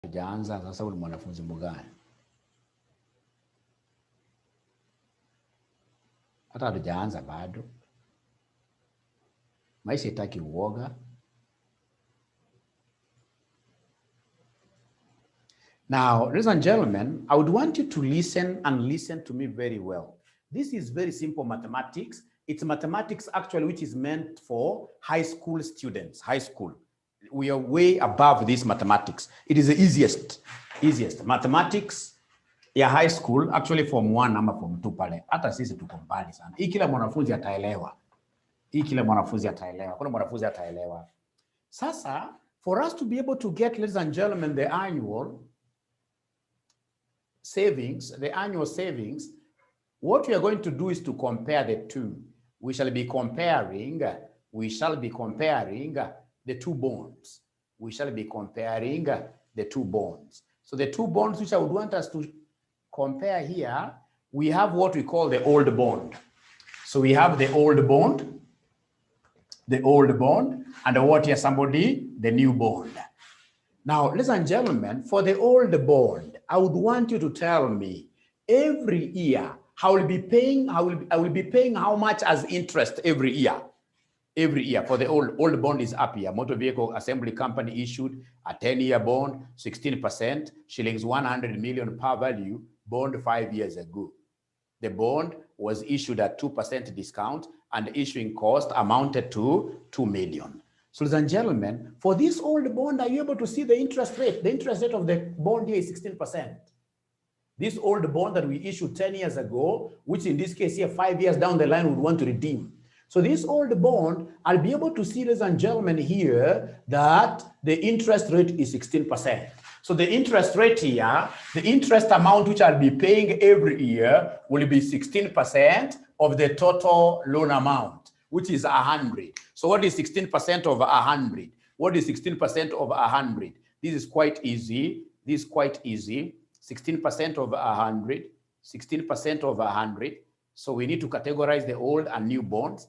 Tujaanza sasa, ule mwanafunzi mgani? Hata hatujaanza bado. Maisha itaki uoga. Now, ladies and gentlemen, I would want you to listen and listen to me very well. This is very simple mathematics. It's mathematics actually which is meant for high school students, high school. We are way above this mathematics. It is the easiest mathematics ya high school, actually form 1 ama form 2 pale. Hata sisi tuko mbali sana. Hii kila mwanafunzi ataelewa. Kuna mwanafunzi ataelewa. Sasa, for us to be able to get, ladies and gentlemen, the annual savings, what we are going to do is to compare the two. We shall be comparing the two bonds. So the two bonds which I would want us to compare here, we have what we call the old bond. So we have the old bond, and what here somebody, the new bond. Now, ladies and gentlemen, for the old bond, I would want you to tell me every year I will be paying how much as interest every year. Every year for the old bond is up here. Motor Vehicle Assembly Company issued a 10-year bond, 16%, shillings 100 million par value, bond 5 years ago. The bond was issued at 2% discount and issuing cost amounted to 2 million. So, ladies and gentlemen, for this old bond, are you able to see the interest rate? The interest rate of the bond here is 16%. This old bond that we issued 10 years ago, which in this case here 5 years down the line would want to redeem. So this old bond, I'll be able to see, ladies and gentlemen, here that the interest rate is 16%. So the interest rate here, the interest amount which I'll be paying every year will be 16% of the total loan amount, which is 100. So what is 16% of 100? What is 16% of 100? This is quite easy. 16% of 100, 16% of 100. So we need to categorize the old and new bonds.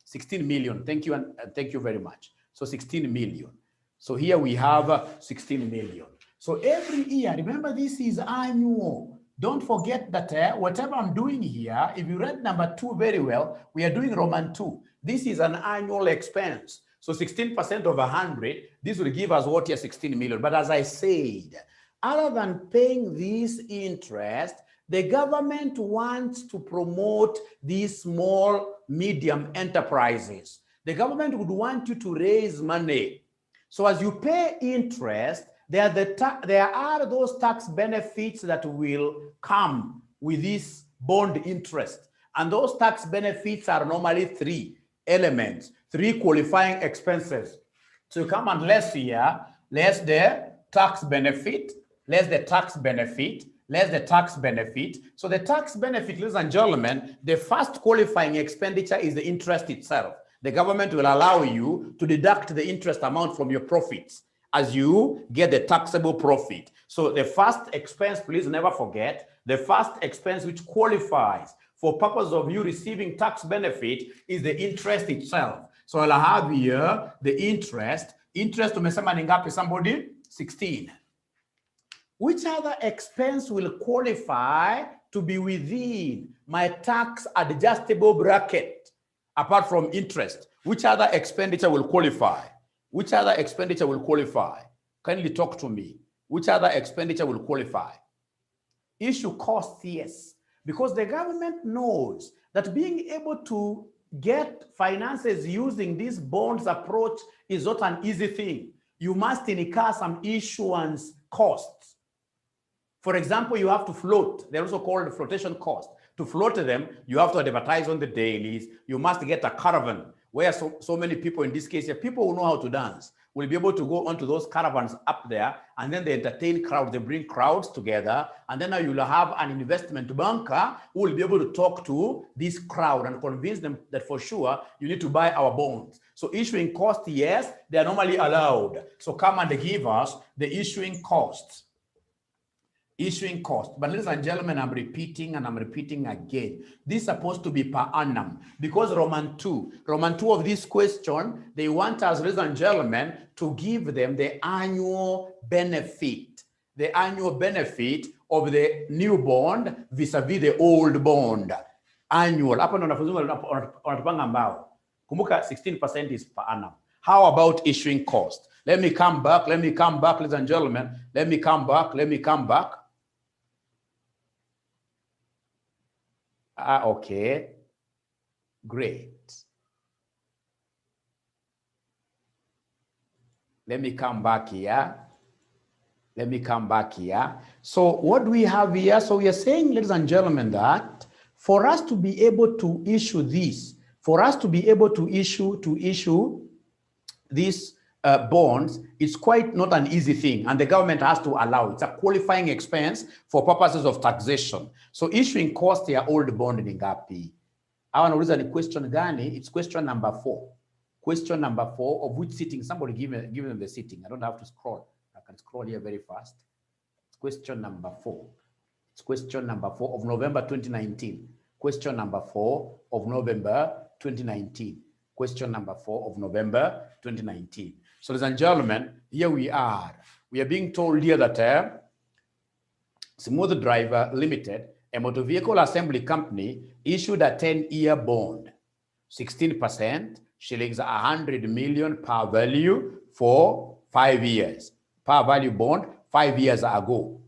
16 million. Thank you, and thank you very much. So 16 million. So here we have 16 million. So every year, remember this is annual. Don't forget that whatever I'm doing here, if you read number 2 very well, we are doing Roman 2. This is an annual expense. So 16% of 100, this will give us what here, 16 million. But as I said, other than paying this interest, the government wants to promote these small, medium enterprises. The government would want you to raise money. So as you pay interest, there are those tax benefits that will come with this bond interest. And those tax benefits are normally 3 elements, 3 qualifying expenses. So you come and less here, less the tax benefit, less the tax benefit, less the tax benefit. So the tax benefit, ladies and gentlemen, the first qualifying expenditure is the interest itself. The government will allow you to deduct the interest amount from your profits as you get the taxable profit. So the first expense, please never forget, the first expense which qualifies for purpose of you receiving tax benefit is the interest itself. So I'll have here the interest. Interest umesema ni ngapi somebody? 16. Which other expense will qualify to be within my tax adjustable bracket apart from interest? Which other expenditure will qualify? Which other expenditure will qualify? Kindly talk to me. Which other expenditure will qualify? Issue costs, yes. Because the government knows that being able to get finances using this bonds approach is not an easy thing. You must incur some issuance costs. For example, you have to float. They're also called flotation cost. To float them, you have to advertise on the dailies. You must get a caravan where so many people, in this case, people who know how to dance, will be able to go onto those caravans up there, and then they entertain crowds, they bring crowds together, and then now you'll have an investment banker who will be able to talk to this crowd and convince them that for sure you need to buy our bonds. So issuing costs, yes, they are normally allowed. So come and give us the issuing costs. Issuing cost. But ladies and gentlemen, I'm repeating and I'm repeating again. This is supposed to be per annum because Roman 2 of this question, they want us, ladies and gentlemen, to give them the annual benefit. The annual benefit of the new bond vis-a-vis the old bond. Annual. Hapa ndo wanatupanga mbao. Kumbuka 16% is per annum. How about issuing cost? Let me come back, ladies and gentlemen. Let me come back. Okay, great. Let me come back here. So what do we have here? So we are saying, ladies and gentlemen, that for us to be able to issue this, for us to be able to issue these bonds, it's quite not an easy thing, and the government has to allow it. It's a qualifying expense for purposes of taxation. So issuing cost ya old bond ni ngapi? Hawa nauliza ni question gani? It's question number 4. Question number 4 of which sitting? Somebody give them the sitting. I don't have to scroll. I can scroll here very fast. It's question number 4. It's question number 4 of November 2019. Question number 4 of November 2019. Question number 4 of November 2019. So, ladies and gentlemen, here we are. We are being told here that Smooth Driver Limited, a motor vehicle assembly company, issued a 10-year bond, 16%, shillings 100 million par value for 5 years. Par value bond 5 years ago.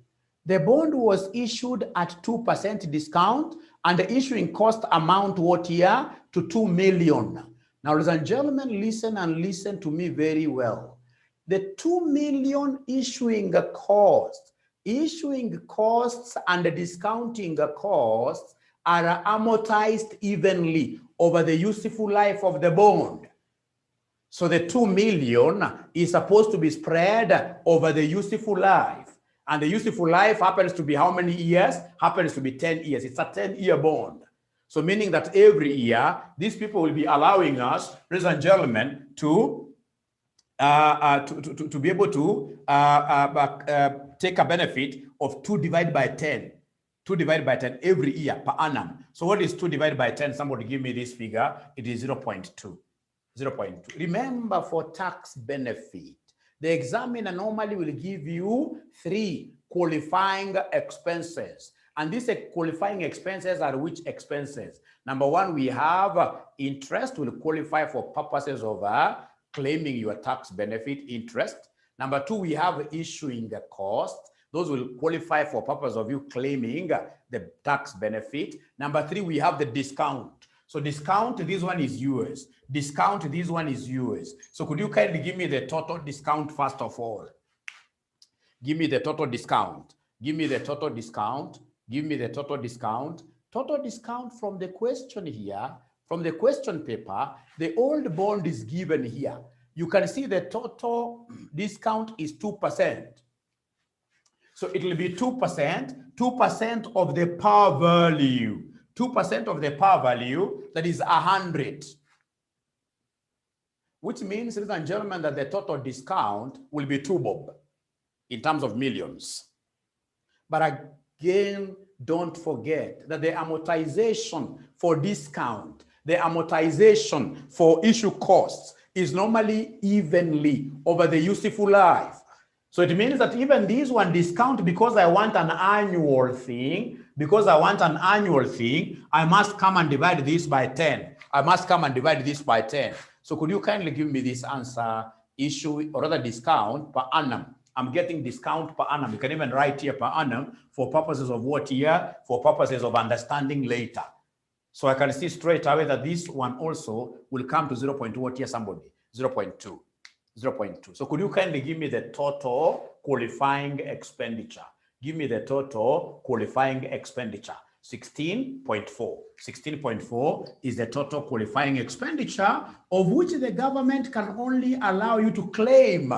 The bond was issued at 2% discount, and the issuing cost amount what year? To 2 million. Now, ladies and gentlemen, listen and listen to me very well. The 2 million issuing costs and the discounting costs are amortized evenly over the useful life of the bond. So the 2 million is supposed to be spread over the useful life. And the useful life happens to be how many years? Happens to be 10 years. It's a 10-year bond. So meaning that every year, these people will be allowing us, ladies and gentlemen, to be able to take a benefit of 2 divided by 10. 2 divided by 10 every year per annum. So what is 2 divided by 10? Somebody give me this figure. It is 0.2. 0.2. Remember, for tax benefit, the examiner normally will give you 3 qualifying expenses. And these qualifying expenses are which expenses? Number 1, we have interest will qualify for purposes of claiming your tax benefit interest. Number 2, we have issuing the cost. Those will qualify for purpose of you claiming the tax benefit. Number 3, we have the discount. So discount, this one is yours. Discount, this one is yours. So could you kindly give me the total discount first of all? Give me the total discount. Give me the total discount. Give me the total discount. Total discount from the question here, from the question paper, the old bond is given here. You can see the total discount is 2%. So it will be 2% of the par value. 2% of the par value, that is 100. Which means, ladies and gentlemen, that the total discount will be 2 bob in terms of millions. But again, don't forget that the amortization for discount, the amortization for issue costs is normally evenly over the useful life. So it means that even this one discount, because I want an annual thing, I must come and divide this by 10. I must come and divide this by 10. So could you kindly give me this answer? Issue, or rather discount per annum. I'm getting discount per annum. You can even write here per annum for purposes of what year? For purposes of understanding later. So I can see straight away that this one also will come to 0.2 what year somebody? 0.2. 0.2. So could you kindly give me the total qualifying expenditure? Give me the total qualifying expenditure. 16.4. 16.4 is the total qualifying expenditure of which the government can only allow you to claim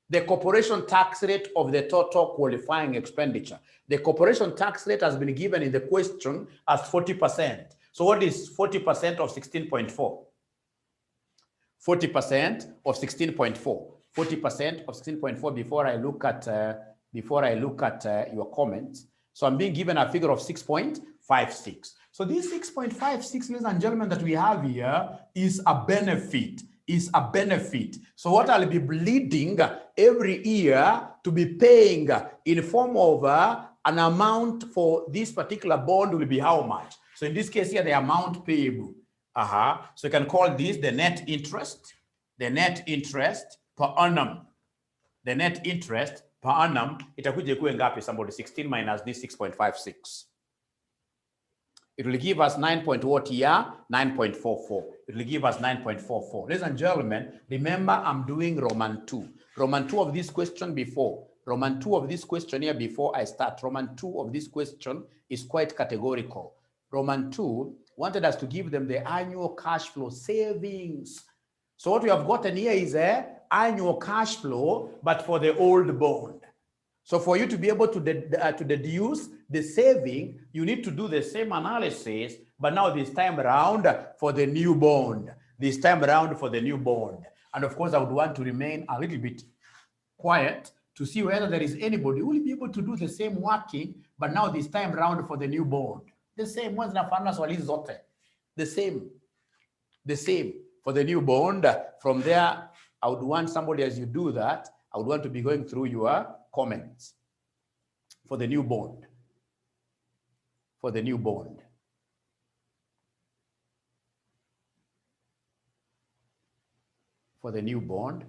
the corporation tax rate of the total qualifying expenditure. The corporation tax rate has been given in the question as 40%. So what is 40% of 16.4? 40% of 16.4. 40% of 16.4 before I look at before I look at your comments. So I'm being given a figure of 6.56. So this 6.56, ladies and gentlemen, that we have here is a benefit. So what I'll be bleeding every year to be paying in form of an amount for this particular bond will be how much? So in this case here, the amount payable. So you can call this the net interest per annum. The net interest per annum, itakuja kuwe ngapi somebody? 16 minus this 6.56. It will give us 9.44. It will give us 9.44. Ladies and gentlemen, remember I'm doing Roman 2. Roman 2 of this question before. Roman 2 of this question here before I start. Roman 2 of this question is quite categorical. Roman 2 wanted us to give them the annual cash flow savings. So what we have gotten here is annual cash flow, but for the old bond. So for you to be able to deduce the saving, you need to do the same analysis, but now this time around for the new bond. And of course, I would want to remain a little bit quiet to see whether there is anybody who will be able to do the same working, but now this time around for the new bond. The same ones na finance wali zote. The same for the new bond. From there, I would want somebody, as you do that, I would want to be going through your comments for the new bond. For the new bond.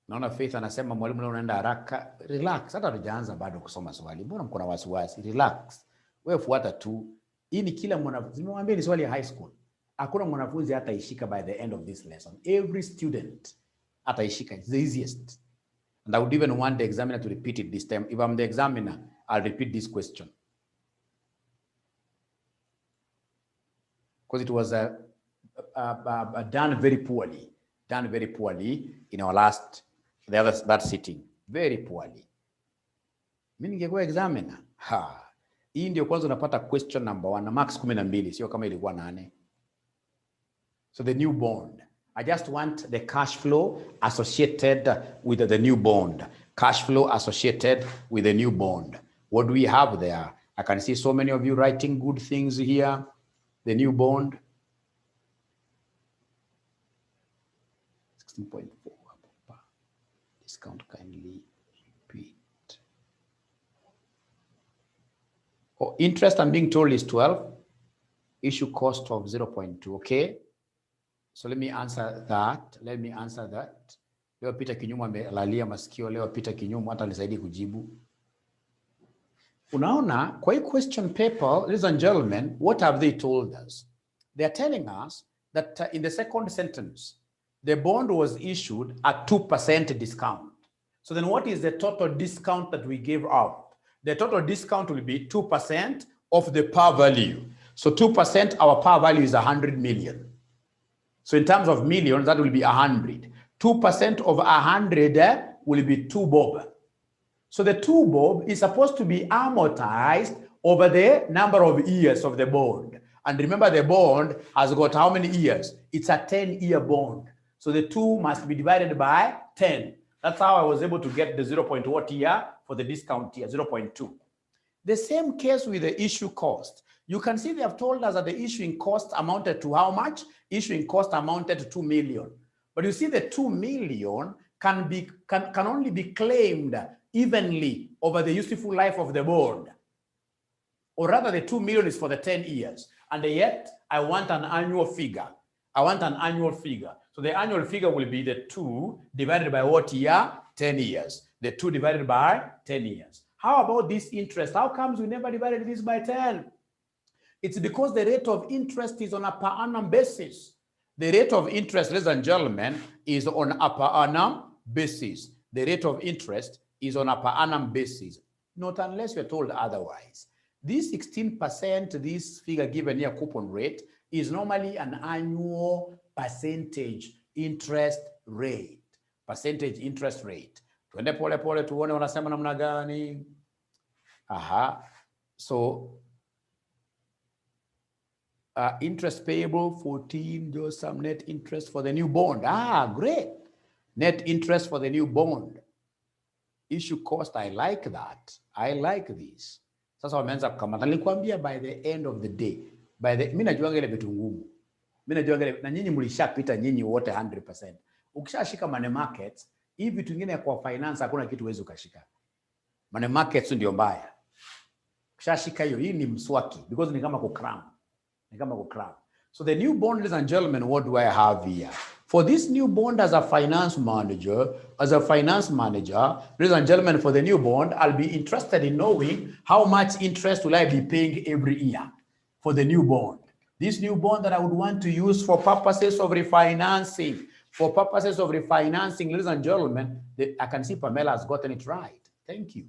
Naona Faith anasema mwalimu leo unaenda haraka. Relax, hata hujaanza bado kusoma swali. Mbona mko na wasiwasi? Relax. Wewe fuata tu. Hii ni kila mwanafunzi. Nimemwambia ni swali ya high school. Hakuna mwanafunzi hataishika by the end of this lesson. Every student hataishika. It's the easiest. And I would even want the examiner to repeat it this time. If I'm the examiner, I'll repeat this question. Because it was done very poorly. In our last, that sitting. Very poorly. Mimi ningekuwa examiner. Hii ndio kwanza unapata question number 1 na max 12, sio kama ilikuwa 8. So the new bond. I just want the cash flow associated with the new bond. What do we have there? I can see so many of you writing good things here. The new bond. 16.4. Discount kindly repeat. Interest I'm being told is 12. Issue cost of 0.2. Okay. So let me answer that. Leo Peter Kinyumu amelalia masikio. Leo Peter Kinyumu hata nisaidie kujibu. Unaona, kwa hii question paper, ladies and gentlemen, what have they told us? They are telling us that in the second sentence, the bond was issued at 2% discount. So then what is the total discount that we gave out? The total discount will be 2% of the par value. So 2%, our par value is 100 million. So in terms of millions, that will be 100. 2% of 100 will be 2 bob. So the 2 bob is supposed to be amortized over the number of years of the bond. And remember, the bond has got how many years? It's a 10-year bond. So the 2 must be divided by 10. That's how I was able to get the 0.what here for the discount here, 0.2. The same case with the issue cost. You can see they have told us that the issuing cost amounted to how much? Issuing cost amounted to 2 million. But you see the 2 million can only be claimed evenly over the useful life of the bond. Or rather, the 2 million is for the 10 years. And yet, I want an annual figure. So the annual figure will be the 2 divided by what year? 10 years. The 2 divided by 10 years. How about this interest? How comes we never divided this by 10? It's because the rate of interest is on a per annum basis. The rate of interest, ladies and gentlemen, is on a per annum basis. The rate of interest is on a per annum basis. Not unless you're told otherwise. This 16%, this figure given here, coupon rate, is normally an annual percentage interest rate. Tuende pole pole tuone wanasema namna gani. So interest payable 14, just some net interest for the new bond. Great. Net interest for the new bond. issue cost, I like that. I like this. Sasa wameanza kukamata. Nilikwambia by the end of the day, mimi najuanga ile vitu ngumu. Mimi najuanga ile, na nyinyi mlishapita nyinyi wote 100%. Ukishashika money markets, hii vitu vingine kwa finance hakuna kitu uweze ukashika. Money markets ndio mbaya. Ukishashika hiyo, hii ni mswaki because ni kama kukram. Ni kama kukram. So the new bond, ladies and gentlemen, what do I have here? For this new bond as a finance manager, ladies and gentlemen, for the new bond, I'll be interested in knowing how much interest will I be paying every year for the new bond. This new bond that I would want to use for purposes of refinancing. For purposes of refinancing, ladies and gentlemen, I can see Pamela has gotten it right. Thank you.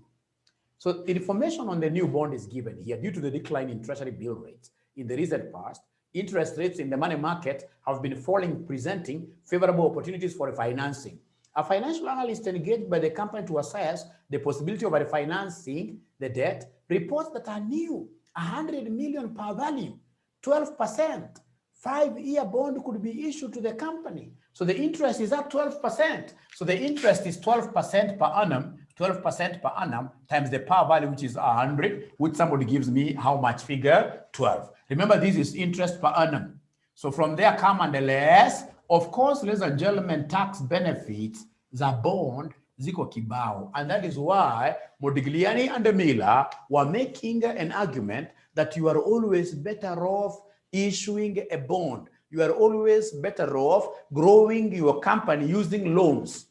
So information on the new bond is given here. Due to the decline in treasury bill rates in the recent past, interest rates in the money market have been falling, presenting favorable opportunities for refinancing. A financial analyst engaged by the company to assess the possibility of refinancing the debt reports that a new 100 million per value, 12%, 5-year bond could be issued to the company. So the interest is at 12%. So the interest is 12% per annum, 12% per annum times the par value, which is 100, which somebody gives me how much figure? 12. Remember, this is interest per annum. So from there come and the less, of course, ladies and gentlemen, tax benefits, the bond, ziko kibao. And that is why Modigliani and Miller were making an argument that you are always better off issuing a bond. You are always better off growing your company using loans.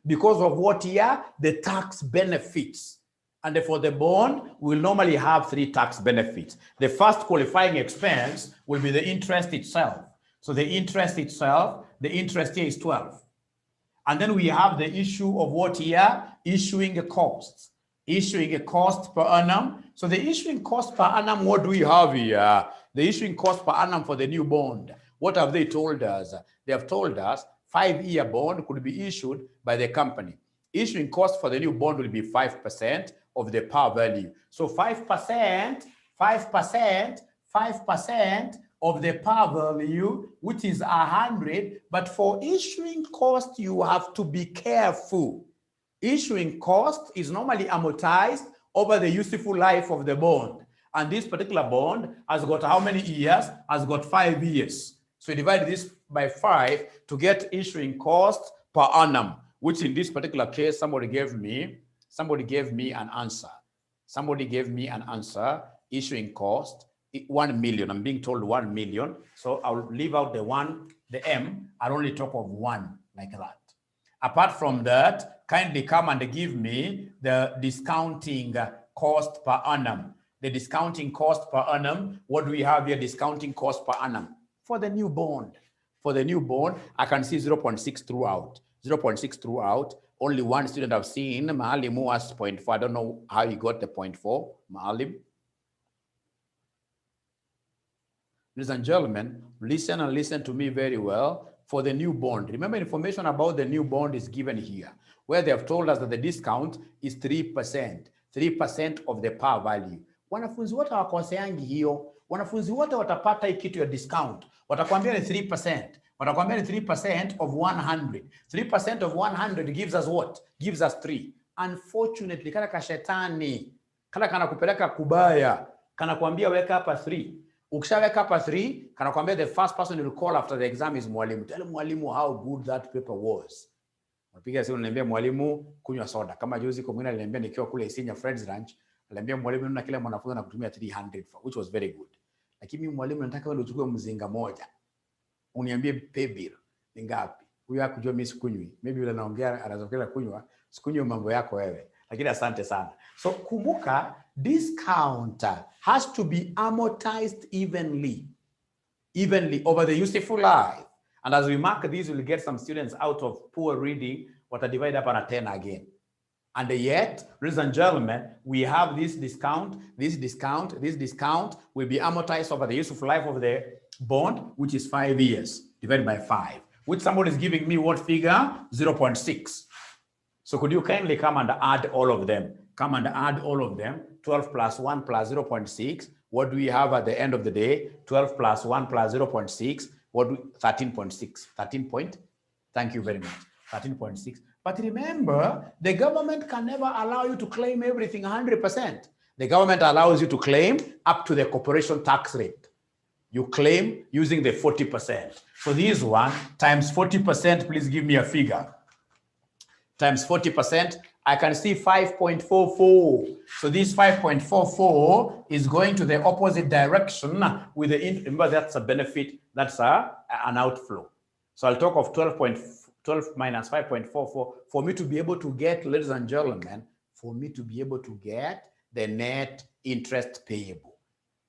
Because of what here? The tax benefits. And for the bond, we'll normally have 3 tax benefits. The first qualifying expense will be the interest itself. So the interest itself, the interest here is 12. And then we have the issue of what here? Issuing a cost. Issuing a cost per annum. So the issuing cost per annum, what do we have here? The issuing cost per annum for the new bond. What have they told us? They have told us 5-year bond could be issued by the company. Issuing cost for the new bond will be 5% of the par value. So 5% of the par value, which is 100. But for issuing cost, you have to be careful. Issuing cost is normally amortized over the useful life of the bond. And this particular bond has got how many years? Has got 5 years. So divide this by 5 to get issuing cost per annum, which in this particular case, somebody gave me an answer. Somebody gave me an answer, issuing cost, 1 million. I'm being told 1 million. So I'll leave out the 1, the M, I'll only talk of 1 like that. Apart from that, kindly come and give me the discounting cost per annum. The discounting cost per annum, what do we have here? Discounting cost per annum for the new bond. For the new bond, I can see 0.6 throughout. 0.6 throughout. Only one student I've seen, Maalim, who has 0.4. I don't know how he got the 0.4, Maalim. Ladies and gentlemen, listen and listen to me very well. For the new bond, remember, information about the new bond is given here, where they have told us that the discount is 3%. 3% of the par value. Wanafunzi wote hawakoseangi hiyo. Wanafunzi wote watapata hii kitu ya discount. Watakwambia ni 3%. Watakwambia ni 3% of 100. 3% of 100 gives us what? Gives us 3. Unfortunately, kala kashetani, kala kana kupeleka kubaya, kana kuambia weka hapa 3. Ukishaweka hapa 3, kana kuambia the first person you call after the exam is mwalimu. Tell mwalimu how good that paper was. Unapiga simu unaniambia mwalimu kunywa soda. Kama juzi kwa mwingine aliniambia nikiwa kule Isinya Friends Ranch, aliniambia mwalimu na kila mwanafunzi anakutumia 300, which was very good. Lakini mimi mwalimu nataka wewe uchukue mzinga moja. Uniambie Paybill ni ngapi? Huyu hakujua mimi sikunywi. Maybe yule anaongea anazokela kunywa, sikunywi mambo yako wewe. Lakini asante sana. So kumbuka, discount has to be amortized evenly over the useful life. And as we mark these, we'll get some students out of poor reading, what are divided up on a 10 again. And yet, ladies and gentlemen, we have this discount will be amortized over the useful life of the bond, which is 5 years, divided by 5. Which somebody is giving me what figure? 0.6. So could you kindly come and add all of them? Come and add all of them. 12 plus 1 plus 0.6. What do we have at the end of the day? 12 plus 1 plus 0.6. What do 13.6? 13 point? Thank you very much. 13.6. But remember, the government can never allow you to claim everything 100%. The government allows you to claim up to the corporation tax rate. You claim using the 40%. So this one times 40%, please give me a figure. Times 40%, I can see 5.44. So this 5.44 is going to the opposite direction with the, remember that's a benefit, that's an outflow. So I'll talk of 12 minus 5.44 for me to be able to get, ladies and gentlemen, for me to be able to get the net interest payable.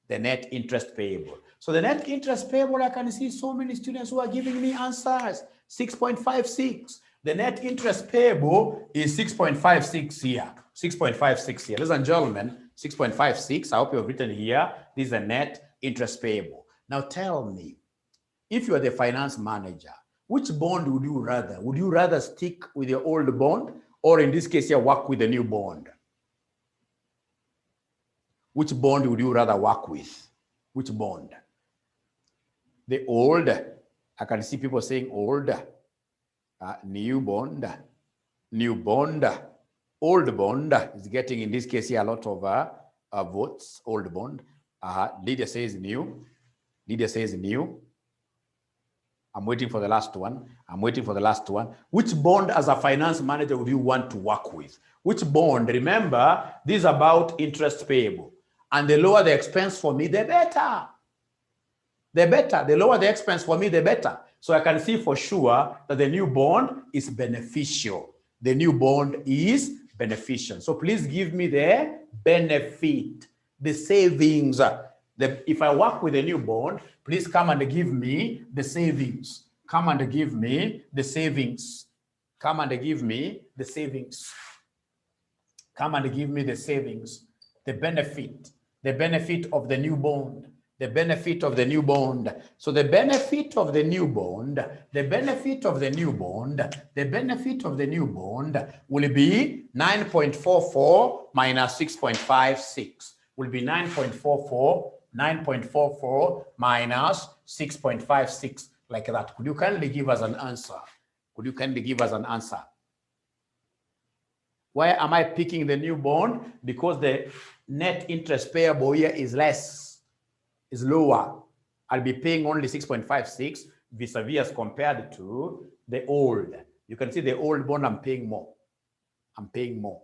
The net interest payable. So the net interest payable, I can see so many students who are giving me answers, 6.56. The net interest payable is 6.56 here, 6.56 here. Ladies and gentlemen, 6.56, I hope you have written here, this is the net interest payable. Now tell me, if you are the finance manager, which bond would you rather? Would you rather stick with your old bond, or in this case here, work with the new bond? Which bond would you rather work with? Which bond? The old, I can see people saying old, new bond, old bond is getting, in this case here, a lot of votes, old bond. Lydia says new. Lydia says new. I'm waiting for the last one. I'm waiting for the last one. Which bond as a finance manager would you want to work with? Which bond? Remember, this is about interest payable. And the lower the expense for me, the better. The better. The lower the expense for me, the better. So I can see for sure that the new bond is beneficial. The new bond is beneficial. So please give me the benefit, the savings. If I work with a new bond, please come and give me the savings. Come and give me the savings. Come and give me the savings. Come and give me the savings. The benefit of the new bond. The benefit of the new bond. So the benefit of the new bond, the benefit of the new bond, the benefit of the new bond will be 9.44 minus 6.56. Will be 9.44 minus 6.56, like that. Could you kindly give us an answer? Could you kindly give us an answer? Why am I picking the new bond? Because the net interest payable here is less, is lower. I'll be paying only 6.56 vis-a-vis as compared to the old. You can see the old bond, I'm paying more. I'm paying more.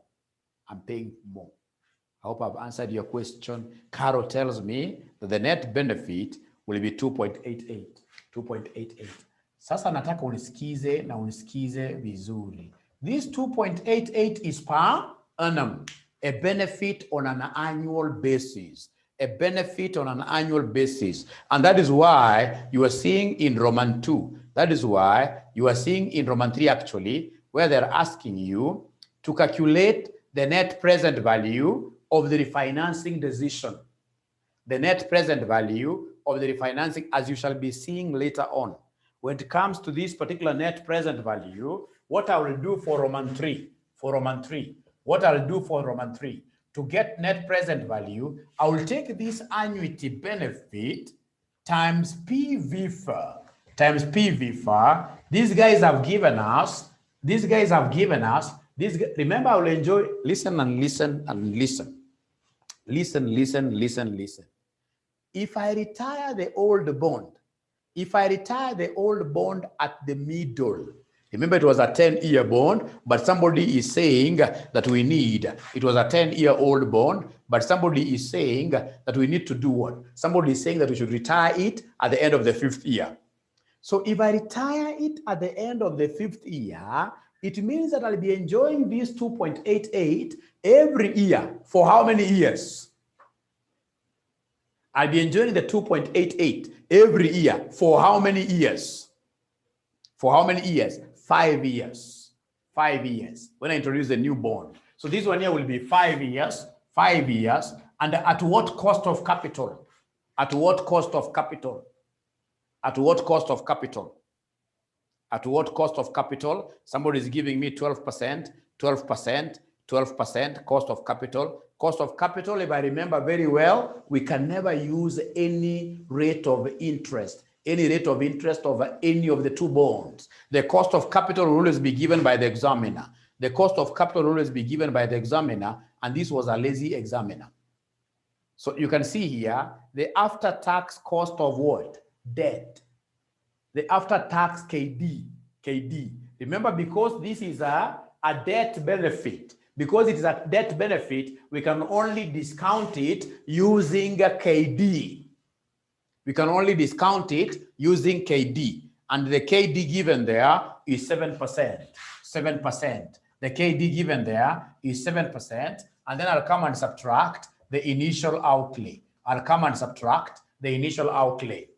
I'm paying more. I hope I've answered your question. Carol tells me that the net benefit will be 2.88. 2.88. Sasa nataka unisikize na unisikize vizuri. This 2.88 is per annum, a benefit on an annual basis. A benefit on an annual basis. And that is why you are seeing in Roman 2. That is why you are seeing in Roman 3 actually, where they're asking you to calculate the net present value of the refinancing decision. The net present value of the refinancing, as you shall be seeing later on. When it comes to this particular net present value, what I will do for Roman 3, what I'll do for Roman 3, to get net present value, I will take this annuity benefit times PV4, These guys have given us, remember, I will enjoy, listen and listen and listen. Listen. If I retire the old bond, at the middle, remember it was a 10-year bond, but somebody is saying that we need, it was a 10-year-old bond, but somebody is saying that we need to do what? Somebody is saying that we should retire it at the end of the 5th year. So if I retire it at the end of the 5th year, it means that I'll be enjoying this 2.88 every year. For how many years? I'll be enjoying the 2.88 every year. For how many years? For how many years? 5 years. 5 years. When I introduce the new bond. So this one here will be 5 years. 5 years. And at what cost of capital? At what cost of capital? At what cost of capital? At what cost of capital? Somebody is giving me 12%, 12%, 12% cost of capital. Cost of capital, if I remember very well, we can never use any rate of interest. any rate of interest over any of the two bonds. The cost of capital will always be given by the examiner. The cost of capital will always be given by the examiner, and this was a lazy examiner. So you can see here, the after-tax cost of what? Debt. The after-tax KD. Remember, because this is a debt benefit, because it is a debt benefit, we can only discount it using a KD. We can only discount it using KD. And the KD given there is 7%. 7%. The KD given there is 7%. And then I'll come and subtract the initial outlay. I'll come and subtract the initial outlay.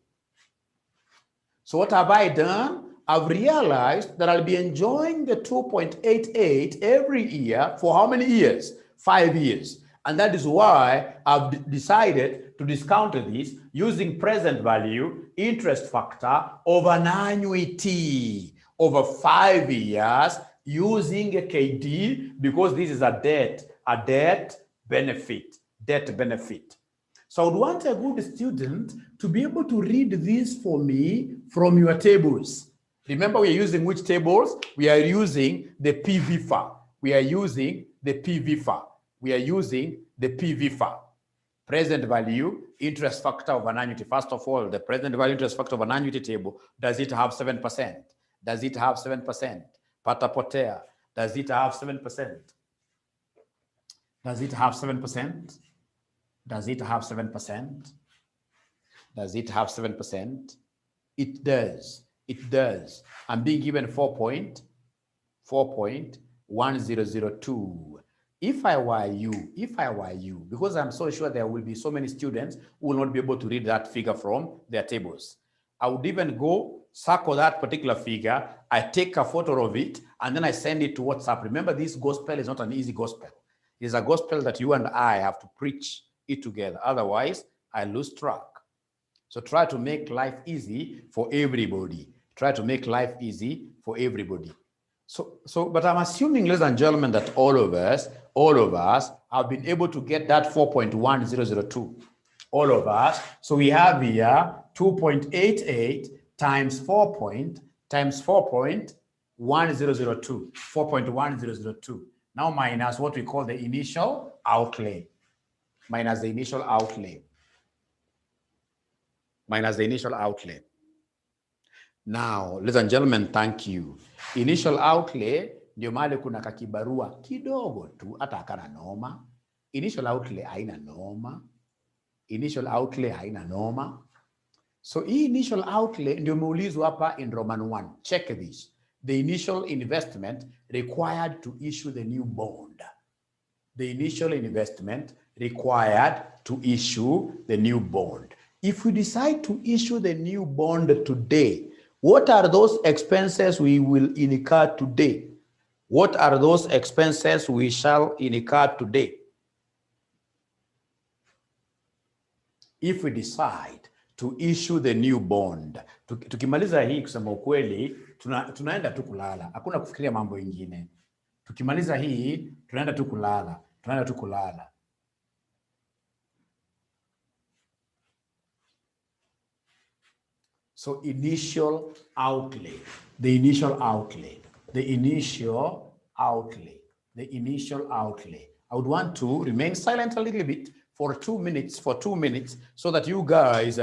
So what have I done? I've realized that I'll be enjoying the 2.88 every year for how many years? 5 years. And that is why I've decided to discount this using present value, interest factor over an annuity over 5 years using a KD, because this is a debt benefit. So I would want a good student to be able to read this for me from your tables. Remember, we are using which tables? We are using the PV-FA. We are using the PV-FA. Present value, interest factor of an annuity. First of all, the present value interest factor of an annuity table, does it have 7%? Does it have 7%? Patapotea, does it have 7%? Does it have 7%? Does it have 7%? Does it have 7%? It does. It does. I'm being given 4.1002. If I were you, because I'm so sure there will be so many students who will not be able to read that figure from their tables, I would even go circle that particular figure. I take a photo of it and then I send it to WhatsApp. Remember, this gospel is not an easy gospel. It's a gospel that you and I have to preach it together. Otherwise, I lose track. So try to make life easy for everybody. Try to make life easy for everybody. But I'm assuming, ladies and gentlemen, that all of us have been able to get that 4.1002. All of us. So we have here 2.88 times 4.1002. 4.1002. Now minus what we call the initial outlay. Minus the initial outlay. Now, ladies and gentlemen, thank you. Initial outlay ndio mahali kuna kakibarua kidogo tu, hata hakana noma. Initial outlay haina noma. So hii initial outlay ndio umeulizwa hapa in Roman 1. Check this. The initial investment required to issue the new bond. The initial investment required to issue the new bond. If we decide to issue the new bond today, what are those expenses we will incur today? What are those expenses we shall incur today? If we decide to issue the new bond, tukimaliza hii kusema ukweli, tunaenda tu kulala. Hakuna kufikiria mambo ingine. Tukimaliza hii, tunaenda tu kulala. So initial outlay, the initial outlay. I would want to remain silent a little bit for 2 minutes, so that you guys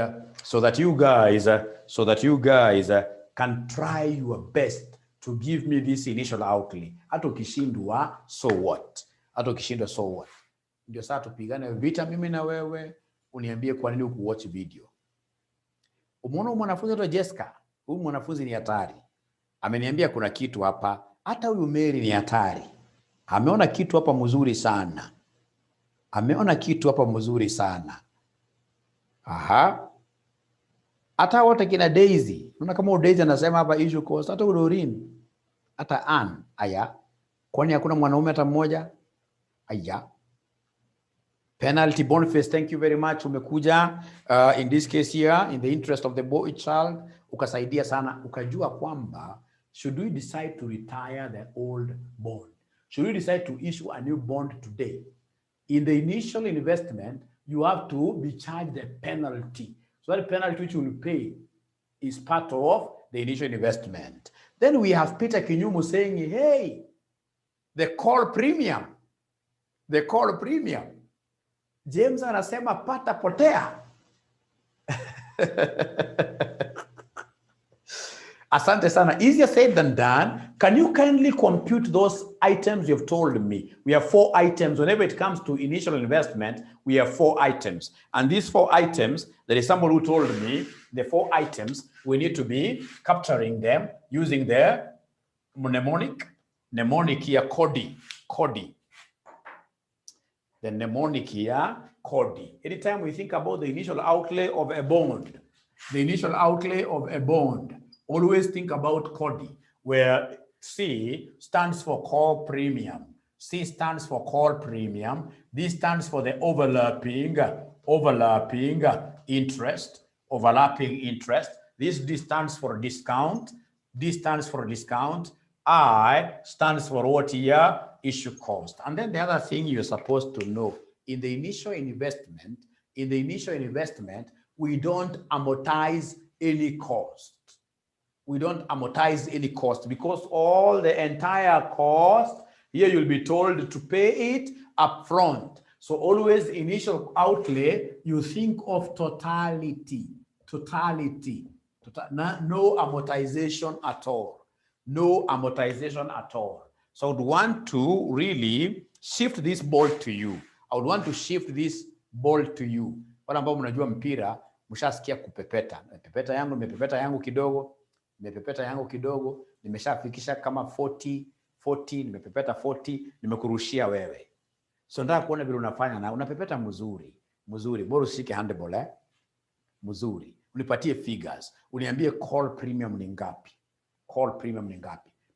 can try your best to give me this initial outlay. Hata ukishindwa, so what? Ndio sasa tupigane vita mimi na wewe, uniambie kwa nini ukuwatch video. Umeona mwanafunzi wa Jessica? Huyu mwanafunzi ni hatari. Ameniambia kuna kitu hapa. Hata huyu Mary ni hatari. Ameona kitu hapa mzuri sana. Aha. Hata wote kina Daisy. Unaona kama Daisy anasema hapa issue cost. Hata Udorin. Hata Ann. Aya. Kwani hakuna mwanaume hata mmoja? Aya. Penalty Boniface, thank you very much. Umekuja in this case here, in the interest of the boy child, ukasaidia sana, ukajua kwamba should we decide to retire the old bond? Should we decide to issue a new bond today? In the initial investment, you have to be charged the penalty. So that penalty which you will pay is part of the initial investment. Then we have Peter Kinyumu saying, hey, the call premium. The call premium. James anasema pata potea. Asante sana. Easier said than done. Can you kindly compute those items you've told me? We have 4 items. Whenever it comes to initial investment, we have 4 items. And these 4 items, there is someone who told me the 4 items, we need to be capturing them using the mnemonic here, CODI. The mnemonic here, CODI. Anytime we think about the initial outlay of a bond, always think about CODI, where C stands for call premium. C stands for call premium. This stands for the overlapping interest. This stands for discount. This stands for discount. I stands for what here? Issue cost. And then the other thing you're supposed to know, in the initial investment, we don't amortize any cost. Because all the entire cost, here you'll be told to pay it upfront. So always initial outlay, you think of totality. No amortization at all. So I would want to really shift this ball to you. Wale ambao mnajua mpira, mshasikia kupepeta. Nimepepeta yangu kidogo, nimeshafikisha kama 40, nimepepeta 40, nimekurushia wewe. So nataka kuona vile unafanya na unapepeta mzuri. Bora usishike handball mzuri. Unipatie figures. Uniambie call premium ni ngapi?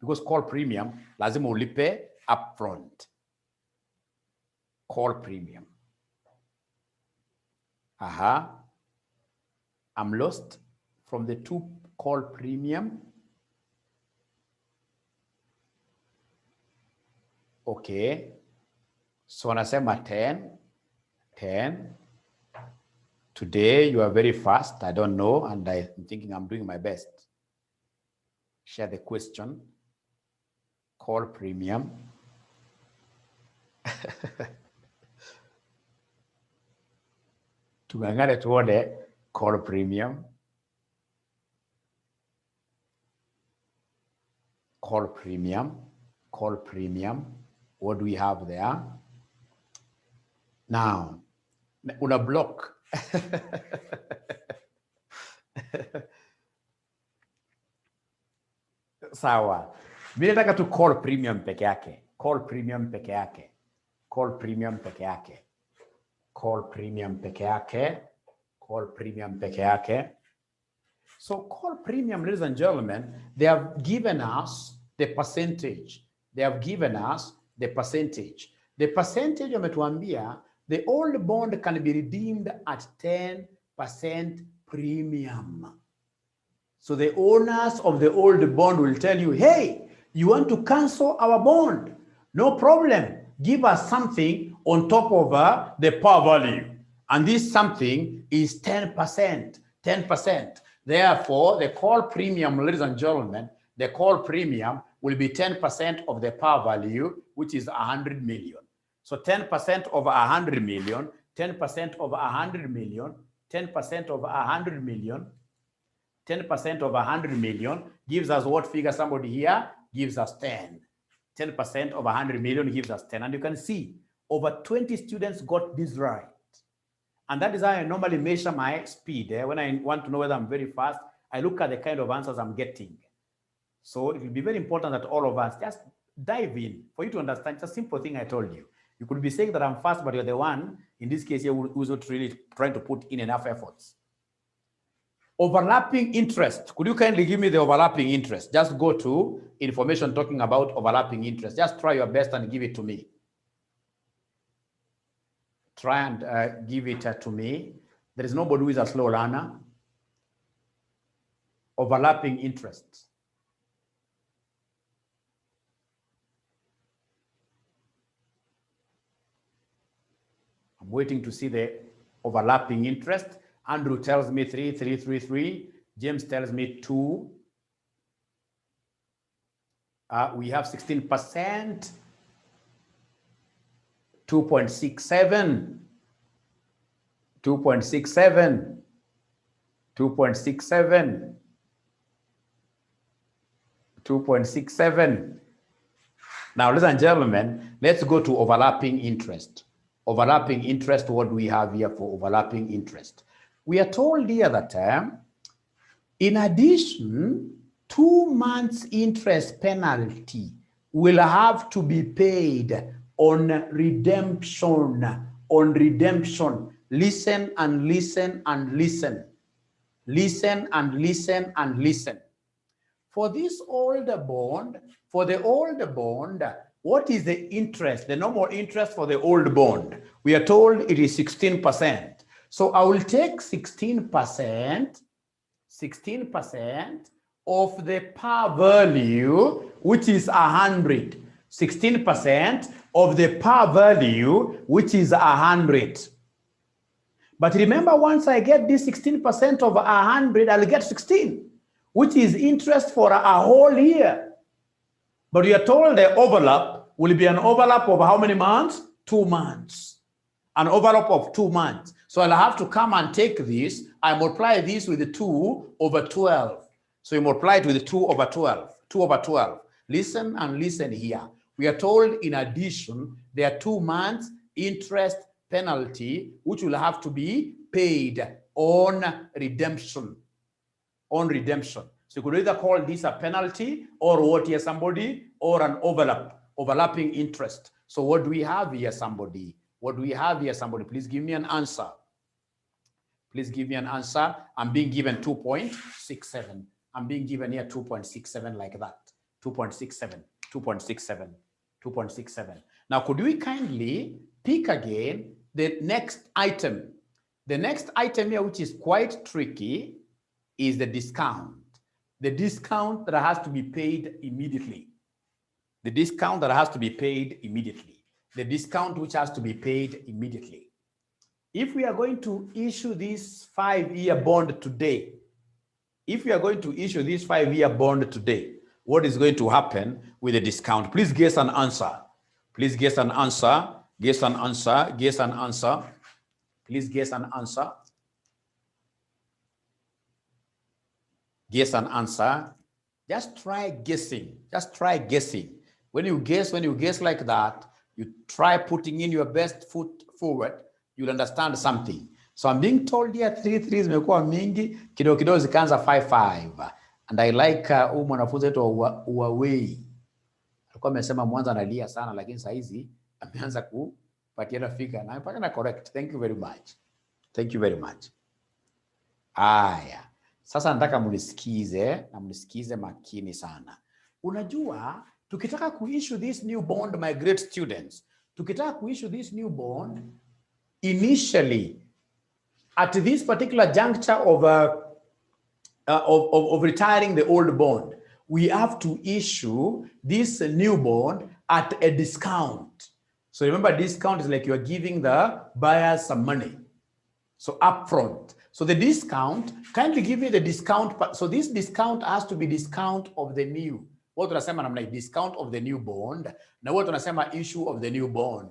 Because call premium lazima ulipe upfront. Call premium. I'm lost from the 2 call premium. Okay. So anasema 10. Today you are very fast. I don't know, and I'm thinking I'm doing my best. Share the question. Call premium. Tungangane tuone call premium. Call premium. What do we have there? Now, una block. Sawa. Mimi nataka tu call premium peke yake. Call premium peke yake. So call premium, ladies and gentlemen, they have given us the percentage. The percentage wametuambia, the old bond can be redeemed at 10% premium. So the owners of the old bond will tell you, hey, you want to cancel our bond? No problem. Give us something on top of the par value. And this something is 10%. Therefore, the call premium, ladies and gentlemen, the call premium will be 10% of the par value, which is 100 million. So 10% over 100 million, 10% over 100 million, 10% over 100 million, 10% over 100 million gives us what figure? Somebody here gives us 10. 10% over 100 million gives us 10. And you can see over 20 students got this right. And that is how I normally measure my speed. When I want to know whether I'm very fast, I look at the kind of answers I'm getting. So it will be very important that all of us just dive in for you to understand. It's a simple thing I told you. You could be saying that I'm fast, but you're the one, in this case here, who's not really trying to put in enough efforts. Overlapping interest. Could you kindly give me the overlapping interest? Just go to information talking about overlapping interest. Just try your best and give it to me. Try and give it to me. There is nobody who is a slow learner. Overlapping interest. I'm waiting to see the overlapping interest. Andrew tells me 3, 3, 3, 3. James tells me 2. We have 16%, 2.67, 2.67, 2.67, 2.67. Now, ladies and gentlemen, let's go to overlapping interest. Overlapping interest, what do we have here for overlapping interest? We are told here that in addition, 2 months interest penalty will have to be paid on redemption. On redemption. Listen and listen and listen. Listen and listen and listen. For this older bond, for the older bond, what is the interest, the normal interest for the old bond? We are told it is 16%. So I will take 16% of the par value, which is 100. 16% of the par value, which is 100. But remember, once I get this 16% of 100, I'll get 16, which is interest for a whole year. But we are told the overlap will be an overlap of how many months? 2 months. An overlap of 2 months. So I'll have to come and take this. I multiply this with 2 over 12. So you multiply it with 2 over 12. 2 over 12. Listen and listen here. We are told in addition, there are 2 months interest penalty, which will have to be paid on redemption. On redemption. So you could either call this a penalty or what here, somebody, or an overlapping interest. So what do we have here, somebody? What do we have here, somebody? Please give me an answer. Please give me an answer. I'm being given 2.67. I'm being given here 2.67 like that. 2.67, 2.67, 2.67. Now, could we kindly pick again the next item? The next item here, which is quite tricky, is the discount. The discount that has to be paid immediately. The discount that has to be paid immediately. The discount which has to be paid immediately. If we are going to issue this 5-year bond today, if we are going to issue this 5-year bond today, what is going to happen with the discount? Please guess an answer. Please guess an answer. Guess an answer. Guess an answer. Please guess an answer. Guess an answer. Just try guessing. Just try guessing. When you guess like that, you try putting in your best foot forward, you'll understand something. So I'm being told here 3 3s zimekuwa mingi, kidogo zikaanza 5 5. And I like mwanafunzi wetu Huawei. Alikuwa amesema mwanzo analia sana, lakini saa hizi ameanza kupatiana fika na mpaka na correct. Thank you very much. Thank you very much. Aya. Sasa nataka mnisikize na mnisikize makini sana. Unajua, tukitaka kuissue this new bond, my great students, tukitaka kuissue this new bond, initially, at this particular juncture of retiring the old bond, we have to issue this new bond at a discount. So remember, discount is like you are giving the buyers some money. So upfront. So the discount, kindly give me the discount. So this discount has to be discount of the new. What tunasema namna discount of the new bond. Na what tunasema issue of the new bond.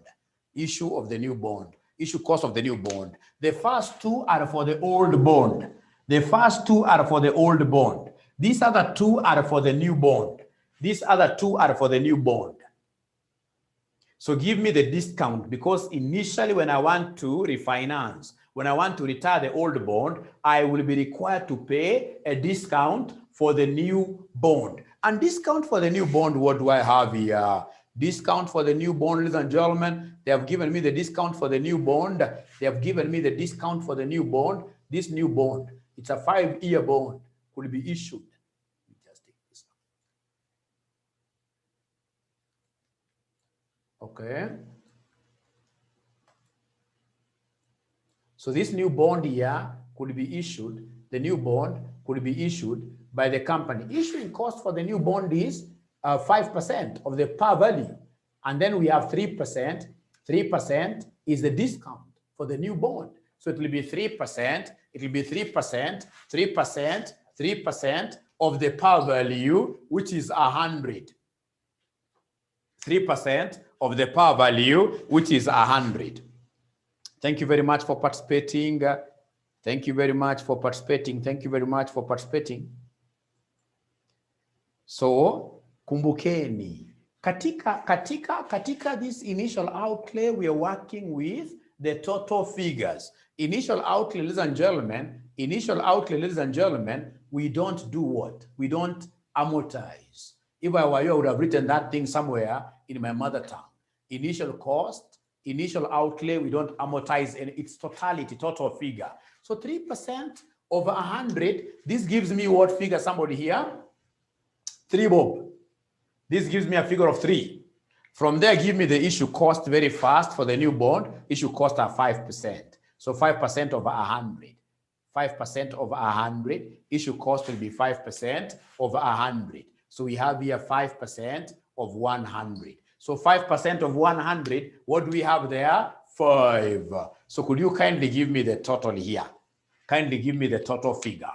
Issue of the new bond. Issue cost of the new bond. The first 2 are for the old bond. The first 2 are for the old bond. These other 2 are for the new bond. These other 2 are for the new bond. So give me the discount, because initially when I want to refinance, when I want to retire the old bond, I will be required to pay a discount for the new bond. And discount for the new bond, what do I have here? Discount for the new bond, ladies and gentlemen. They have given me the discount for the new bond. They have given me the discount for the new bond. This new bond, it's a 5-year bond, could be issued. Just take this out. Okay. So this new bond here could be issued. The new bond could be issued by the company. Issuing cost for the new bond is 5% of the par value. And then we have 3%. 3% is the discount for the new bond. So it will be 3%. It will be 3%, 3%, 3% of the par value, which is 100. 3% of the par value, which is 100. Thank you very much for participating. Thank you very much for participating. Thank you very much for participating. So, kumbukeni. Katika this initial outlay, we are working with the total figures. Initial outlay, ladies and gentlemen, we don't do what? We don't amortize. If I were you, I would have written that thing somewhere in my mother tongue. Initial cost, initial outlay, we don't amortize, and it's totality, total figure. So 3% over 100, this gives me what figure, somebody here? 3 bob. This gives me a figure of 3. From there, give me the issue cost very fast for the new bond. Issue cost are 5%. So 5% over 100. 5% over 100. Issue cost will be 5% over 100. So we have here 5% of 100. So 5% of 100, what do we have there? 5. So could you kindly give me the total here? Kindly give me the total figure.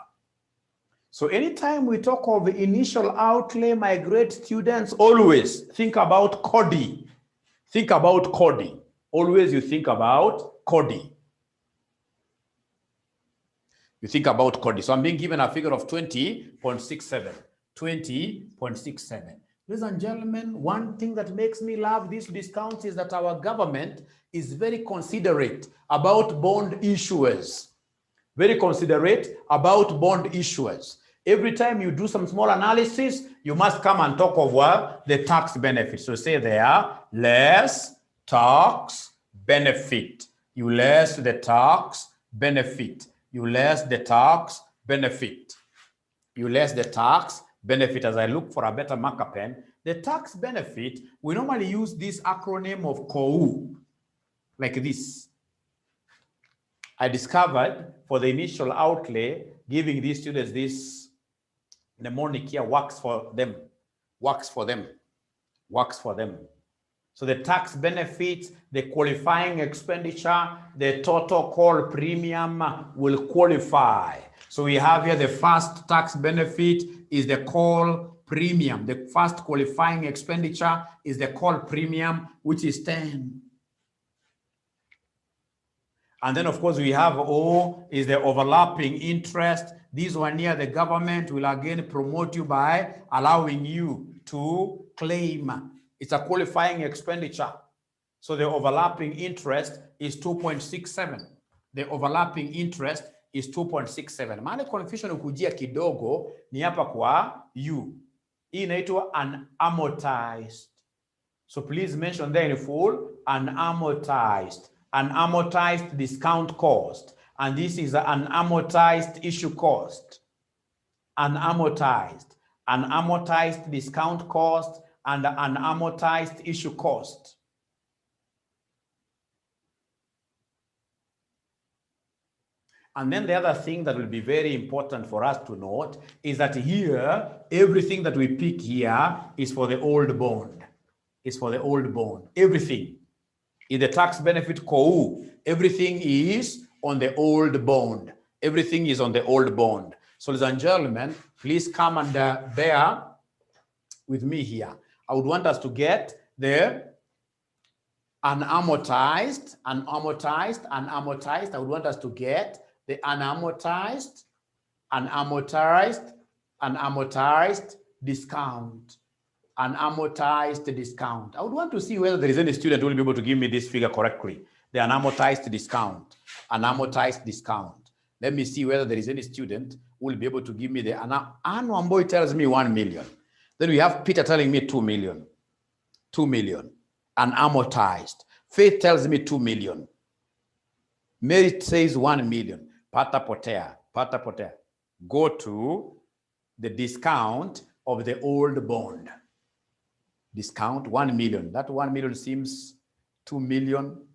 So anytime we talk of initial outlay, my great students, always think about CODI. Think about CODI. Always you think about CODI. You think about CODI. So I'm being given a figure of 20.67. 20.67. Ladies and gentlemen, one thing that makes me love these discounts is that our government is very considerate about bond issuers. Very considerate about bond issuers. Every time you do some small analysis, you must come and talk of what? The tax benefit. So say there, less tax benefit. You less the tax benefit. You less the tax benefit. You less the tax benefit. As I look for a better marker pen, the tax benefit, we normally use this acronym of COU, like this. I discovered for the initial outlay, giving these students this mnemonic here works for them, works for them, works for them. So the tax benefits, the qualifying expenditure, the total call premium will qualify. So we have here the first tax benefit is the call premium. The first qualifying expenditure is the call premium, which is 10. And then, of course, we have O is the overlapping interest. This one here, the government will again promote you by allowing you to claim. It's a qualifying expenditure. So the overlapping interest is 2.67. The overlapping interest is 2.67. Maana confusion ukujia kidogo ni hapa kwa U. Hii inaitwa unamortized. So please mention there in full, unamortized. Unamortized discount cost. And this is an unamortized issue cost. Unamortized. Unamortized discount cost and unamortized issue cost. And then the other thing that will be very important for us to note is that here, everything that we pick here is for the old bond. It's for the old bond. Everything. In the tax benefit COU, everything is on the old bond. Everything is on the old bond. So, ladies and gentlemen, please come and bear with me here. I would want us to get the unamortized. I would want us to get the unamortized discount. Unamortized discount. I would want to see whether there is any student who will be able to give me this figure correctly. The unamortized discount. Unamortized discount. Let me see whether there is any student who will be able to give me the annual boy tells me 1 million. Then we have Peter telling me 2 million. 2 million. Unamortized. Faith tells me 2 million. Mary says 1 million. Pata potea. Go to the discount of the old bond. Discount 1 million. That 1 million seems 2 million.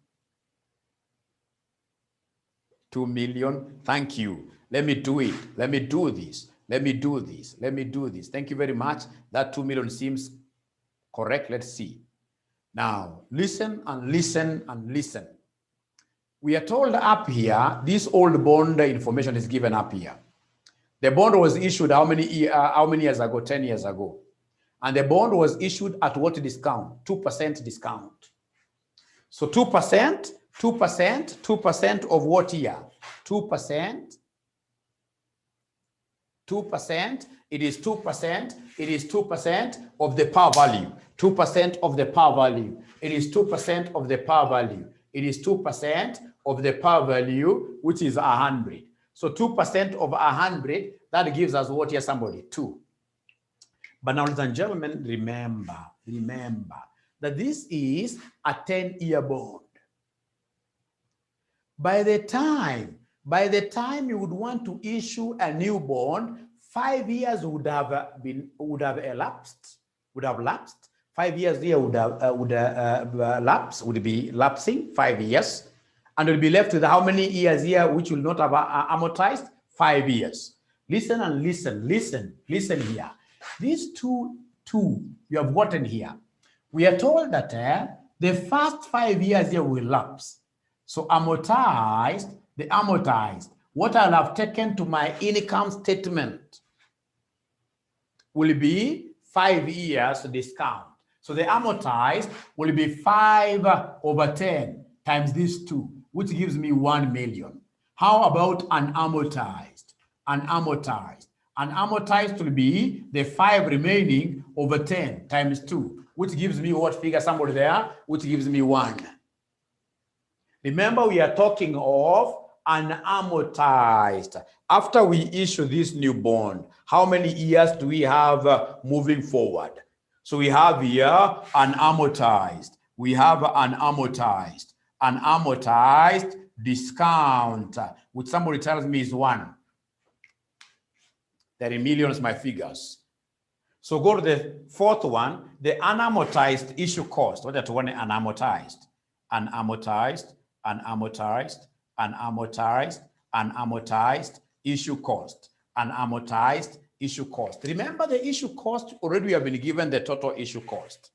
2 million. Thank you. Let me do it. Let me do this. Let me do this. Let me do this. Thank you very much. That 2 million seems correct. Let's see. Now, listen and listen and listen. We are told up here, this old bond information is given up here. The bond was issued how many years ago? 10 years ago. And the bond was issued at what discount? 2% discount. So 2% of what year? 2%, it is 2% of the par value. 2% of the par value. It is 2% of the par value. It is 2% of the par value, which is 100. So 2% of 100, that gives us what here, somebody? 2. But now, ladies and gentlemen, remember that this is a 10-year bond. By the time you would want to issue a new bond, 5 years would have elapsed. 5 years here would be lapsing 5 years, and will be left with how many years here which will not have amortized? 5 years. Listen and listen here. These two you have gotten here. We are told that the first 5 years here will lapse. So the amortized, what I'll have taken to my income statement will be 5 years discount. So the amortized will be 5 over 10 times these 2, which gives me 1 million. How about an amortized? An amortized will be the 5 remaining over 10 times 2, which gives me what figure, somebody there? Which gives me 1. Remember, we are talking of an amortized. After we issue this new bond, how many years do we have moving forward? So we have here an amortized. We have an amortized discount, which somebody tells me is 1. They're in millions, my figures. So go to the 4th one, the unamortized issue cost. What do you want? Unamortized issue cost. Unamortized issue cost. Remember the issue cost, already we have been given the total issue cost.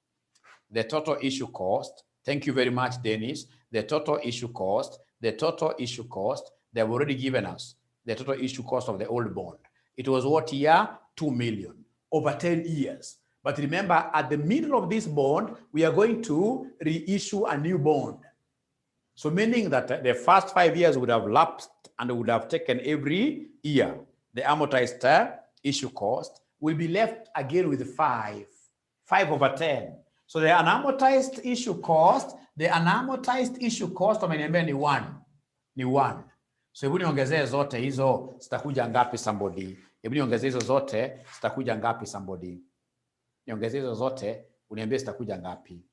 The total issue cost, thank you very much, Dennis. The total issue cost, they have already given us the total issue cost of the old bond. It was what year? 2 million over 10 years. But remember, at the middle of this bond, we are going to reissue a new bond. So meaning that the first 5 years would have lapsed and would have taken every year. The amortized issue cost will be left again with 5 over 10. So the unamortized issue cost, wameniambia ni 1. So hebu niongezee zote hizo zitakuja ngapi somebody? Hebu niongezee hizo zote zitakuja ngapi somebody? Niongezee hizo zote uniambie zitakuja ngapi?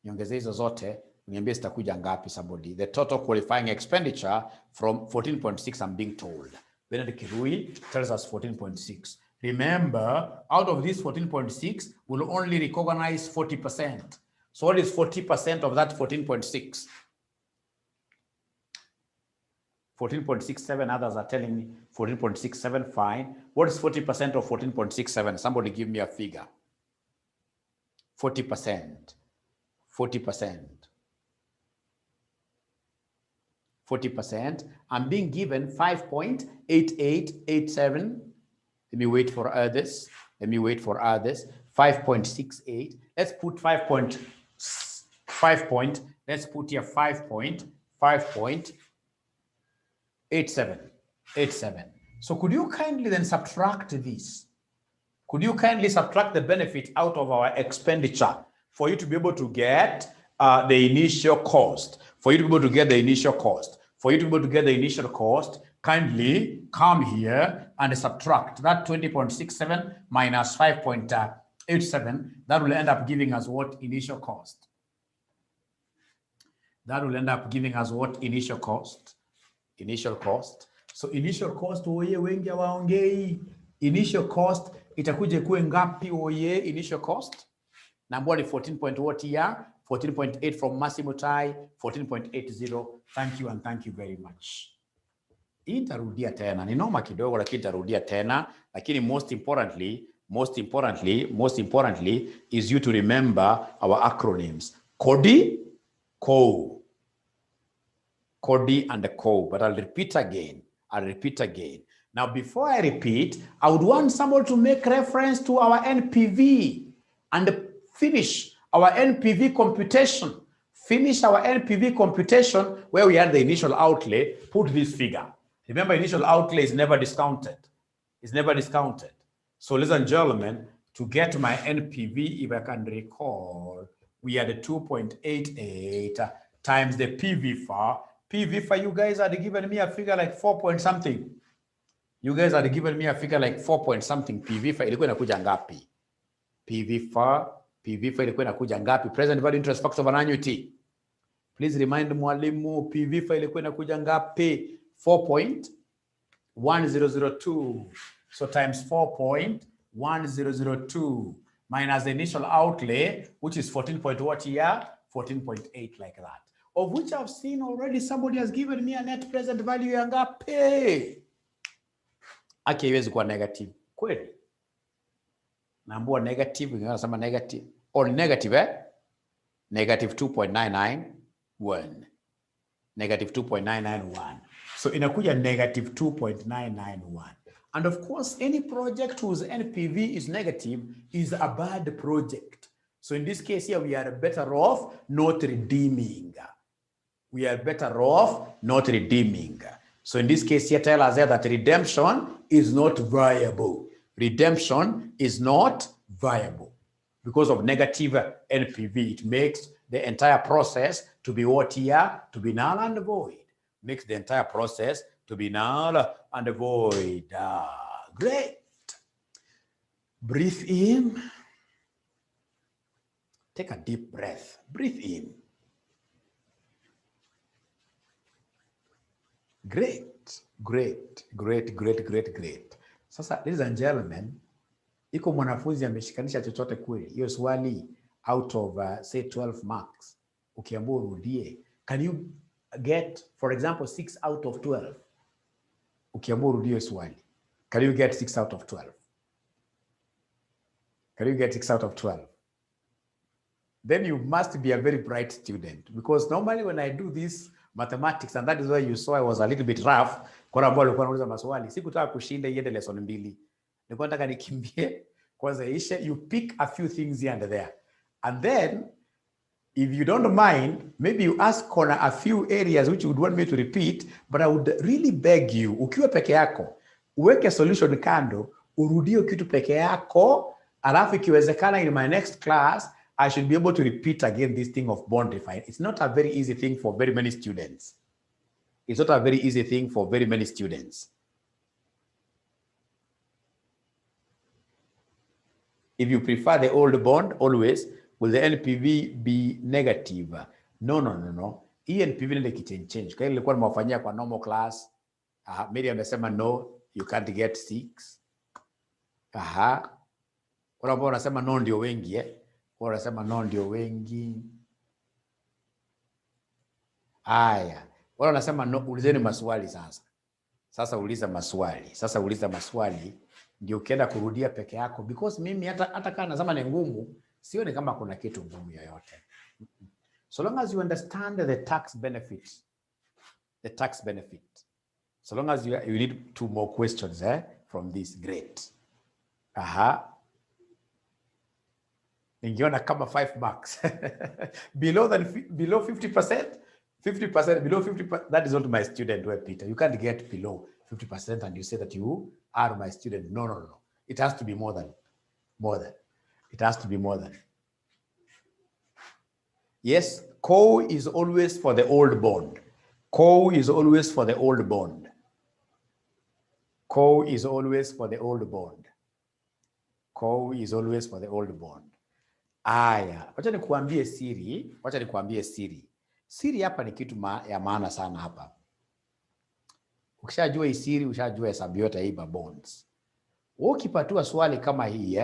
Niongezee hizo zote uniambie zitakuja ngapi somebody? The total qualifying expenditure from 14.6 I'm being told. Benedict Kirui tells us 14.6. Remember, out of this 14.6, we'll only recognize 40%. So what is 40% of that 14.6? 14.67, others are telling me 14.67, fine. What is 40% of 14.67? Somebody give me a figure. 40%. 40%. I'm being given 5.8887. Let me wait for others. 5.68. Let's put 5 point. Let's put here 5.87. So could you kindly then subtract this? Could you kindly subtract the benefit out of our expenditure for you to be able to get the initial cost? Kindly come here and subtract that 20.67 minus 5.87. That will end up giving us what? Initial cost. Initial cost. So initial cost oye wengi hawaongei. Initial cost itakuja kuwe ngapi oye? Initial cost number ni 14.8 from Massimo Tai, 14.80. Thank you and thank you very much. Itarudia tena, ni noma kidogo lakini itarudia tena, lakini most importantly is you to remember our acronyms. CODI and the CO, but I'll repeat again. I'll repeat again. Now, before I repeat, I would want someone to make reference to our NPV and finish our NPV computation. Finish our NPV computation where we had the initial outlay, put this figure. Remember, initial outlay is never discounted. It's never discounted. So, ladies and gentlemen, to get my NPV, if I can recall, we had a 2.88 times the PV for. PV for you guys had given me a figure like 4 point something. You guys had given me a figure like 4 point something. PV for ilikuwa inakuja ngapi? PV for ilikuwa inakuja ngapi? Present value interest factor of an annuity. Please remind mwalimu, PV for ilikuwa inakuja ngapi? 4.1002. So times 4.1002 minus the initial outlay, which is 14 point what year? 14.8 like that. Of which I've seen already somebody has given me a net present value ya ngapi? Aki haiwezi kuwa negative. Kweli? Naambua negative, unasema negative. Or negative, Negative 2.991. Negative 2.991. So inakuja negative 2.991. And of course, any project whose NPV is negative is a bad project. So in this case here, we are better off not redeeming. We are better off not redeeming. So in this case here, tell us that redemption is not viable. Redemption is not viable. Because of negative NPV, it makes the entire process to be what here? To be null and void. Makes the entire process to be null and void. Great. Breathe in. Take a deep breath. Breathe in. Great, great, great, great, great, great. Sasa, ladies and gentlemen, iko mwanafunzi ameshikanisha chochote kweli. Hiyo swali out of say 12 marks. Ukiambiwa urudie, can you get, for example, 6 out of 12? Ukiambiwa urudie swali, can you get 6 out of 12? Can you get 6 out of 12? Then you must be a very bright student, because normally when I do this mathematics, and that is why you saw I was a little bit rough, kwa ambao alikuwa anauliza maswali, sikutaka kushinda iende lesson mbili. Nilikuwa nataka nikimbie kwanza ishe, you pick a few things here and there. And then if you don't mind, maybe you ask Connor a few areas which you would want me to repeat, but I would really beg you, ukiwa peke yako, uweke solution kando, urudie kitu peke yako, alafu ikiwezekana in my next class, I should be able to repeat again this thing of bond refinance. It's not a very easy thing for very many students. It's not a very easy thing for very many students. If you prefer the old bond, always, will the NPV be negative? No. Hii NPV nile kichange. Kwa ilikuwa nimewafanyia kwa normal class. Mary amesema no, you can't get 6. Wala ambao wanasema no ndio wengi, wanasema no ndio wengi. Haya, wala wanasema no, ulizeni maswali sasa. Sasa uliza maswali. Ndio ukienda kurudia peke yako, because mimi hata kama nasema ni ngumu, sioni kama kuna kitu ngumu yoyote. So long as you understand the tax benefit. So long as you need 2 more questions from this, great. Ningeona kama 5 marks. below 50%, 50%, below 50%, that is not my student, Peter. You can't get below 50% and you say that you are my student. No. It has to be more than. It has to be more than. Yes, CO is always for the old bond. CO is always for the old bond. CO is always for the old bond. CO is always for the old bond. Aya, wacha nikuambie siri. Siri hapa ni kitu ya maana sana hapa. Ukishajua hii siri, ushajua hesabu yote hii ba bonds. Ukipatiwa swali kama hii,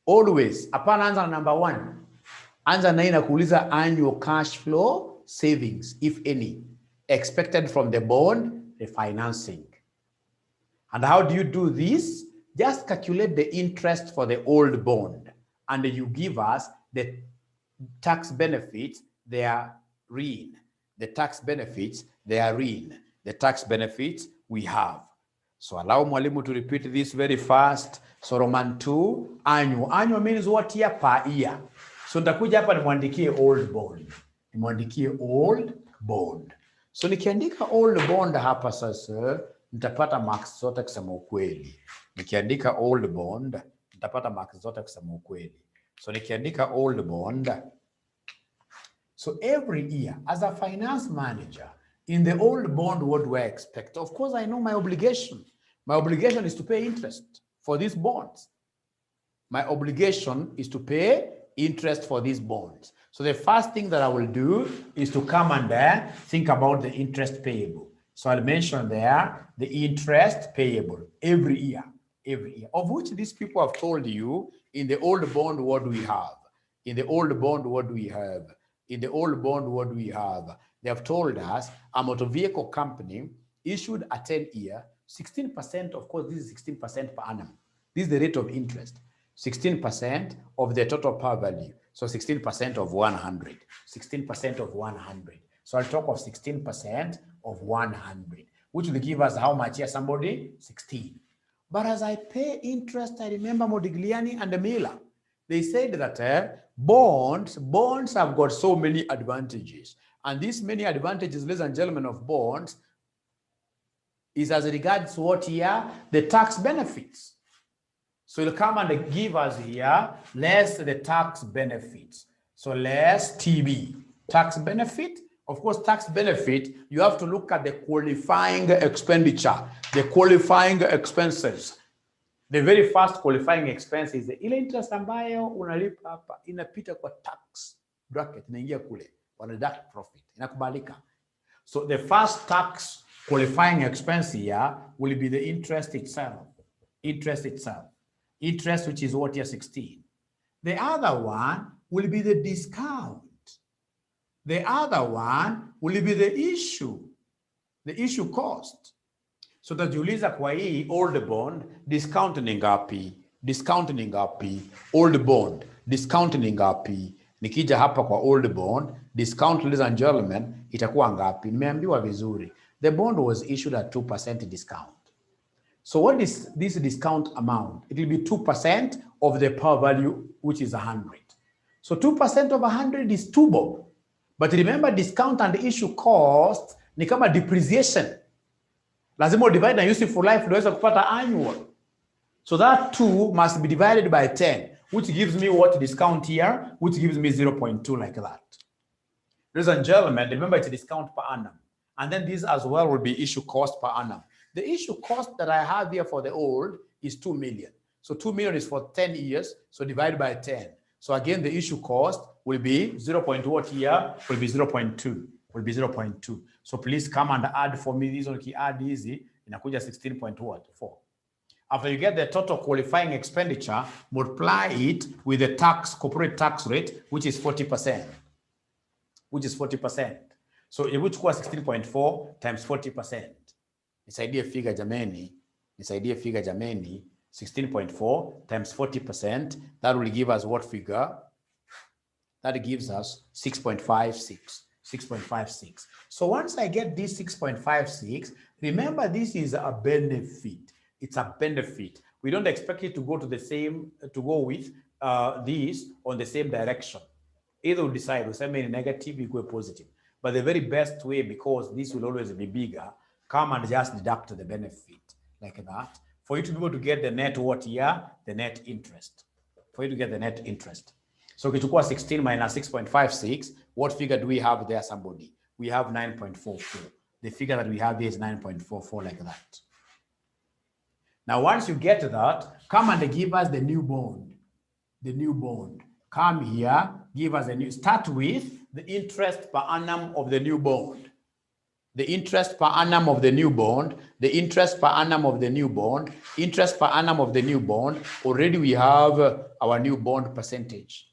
always, hapana anza na number 1. Anza na ina kuuliza annual cash flow savings, if any, expected from the bond refinancing. And how do you do this? Just calculate the interest for the old bond, and you give us the tax benefits therein. The tax benefits therein. the tax benefits we have. So allow mwalimu to repeat this very fast. So Roman 2, annual. Annual means what year? Per year. So nitakuja hapa nimwandikie old bond. Nimwandikie old bond. So nikiandika old bond hapa sasa, nitapata marks zote kusema ukweli. Nikiandika old bond, nitapata marks zote kusema ukweli. So nikiandika old bond, so every year as a finance manager, in the old bond, what do I expect? Of course, I know my obligation. My obligation is to pay interest for these bonds. My obligation is to pay interest for these bonds. So the first thing that I will do is to come and think about the interest payable. So I'll mention there the interest payable every year, of which these people have told you in the old bond, what do we have? In the old bond, what do we have? In the old bond, what do we have? They have told us a motor vehicle company issued a 10-year, 16%, of course, this is 16% per annum. This is the rate of interest, 16% of the total par value. So 16% of 100, 16% of 100. So I'll talk of 16% of 100, which will give us how much here, somebody? 16. But as I pay interest, I remember Modigliani and Miller. They said that bonds have got so many advantages. And these many advantages, ladies and gentlemen, of bonds is as regards what here? The tax benefits. So it'll come and give us here less the tax benefits. So less TB, tax benefit. Of course, tax benefit, you have to look at the qualifying expenditure, the qualifying expenses. The very first qualifying expense is the ile interest ambayo unalipa hapa inapita kwa tax bracket, inaingia kule, wana deduct profit, inakubalika. So the first tax qualifying expense here will be the interest itself. Interest, which is what here, 16. The other one will be the discount. The other one will be the issue cost. So tajiuliza kwa hii old bond, discount ni ngapi? Discount ni ngapi? Old bond, discount ni ngapi? Nikija hapa kwa old bond, discount, ladies and gentlemen, itakuwa ngapi? Nimeambiwa vizuri. The bond was issued at 2% discount. So what is this discount amount? It will be 2% of the par value, which is 100. So 2% of 100 is 2 bob. But remember, discount and issue cost ni kama depreciation. Lazima divide na useful life ndio kupata annual. So that 2 must be divided by 10, which gives me what discount here, which gives me 0.2 like that. Ladies and gentlemen, remember it's a discount per annum. And then this as well will be issue cost per annum. The issue cost that I have here for the old is 2 million. So 2 million is for 10 years, so divide by 10. So again, the issue cost will be 0.2 what here will be 0.2. Will be 0.2. So please come and add for me. This one key add easy. Inakuja 16.4. After you get the total qualifying expenditure, multiply it with the corporate tax rate, which is 40%. So it would score 16.4 times 40%. Nisaidie figure jameni. 16.4 times 40%. That will give us what figure? That gives us 6.56. 6.56. So once I get this 6.56, remember this is a benefit. It's a benefit. We don't expect it to go to the same, to go with this on the same direction. Either we decide, we say negative, we go positive. But the very best way, because this will always be bigger, come and just deduct the benefit like that. For you to be able to get the net what here? The net interest. For you to get the net interest. So kichukua 16 minus 6.56, what figure do we have there, somebody? We have 9.44. The figure that we have here is 9.44 like that. Now, once you get that, come and give us the new bond. The new bond. Come here, give us a new, start with the interest per annum of the new bond. The interest per annum of the new bond, the interest per annum of the new bond, interest per annum of the new bond. Already we have our new bond percentage.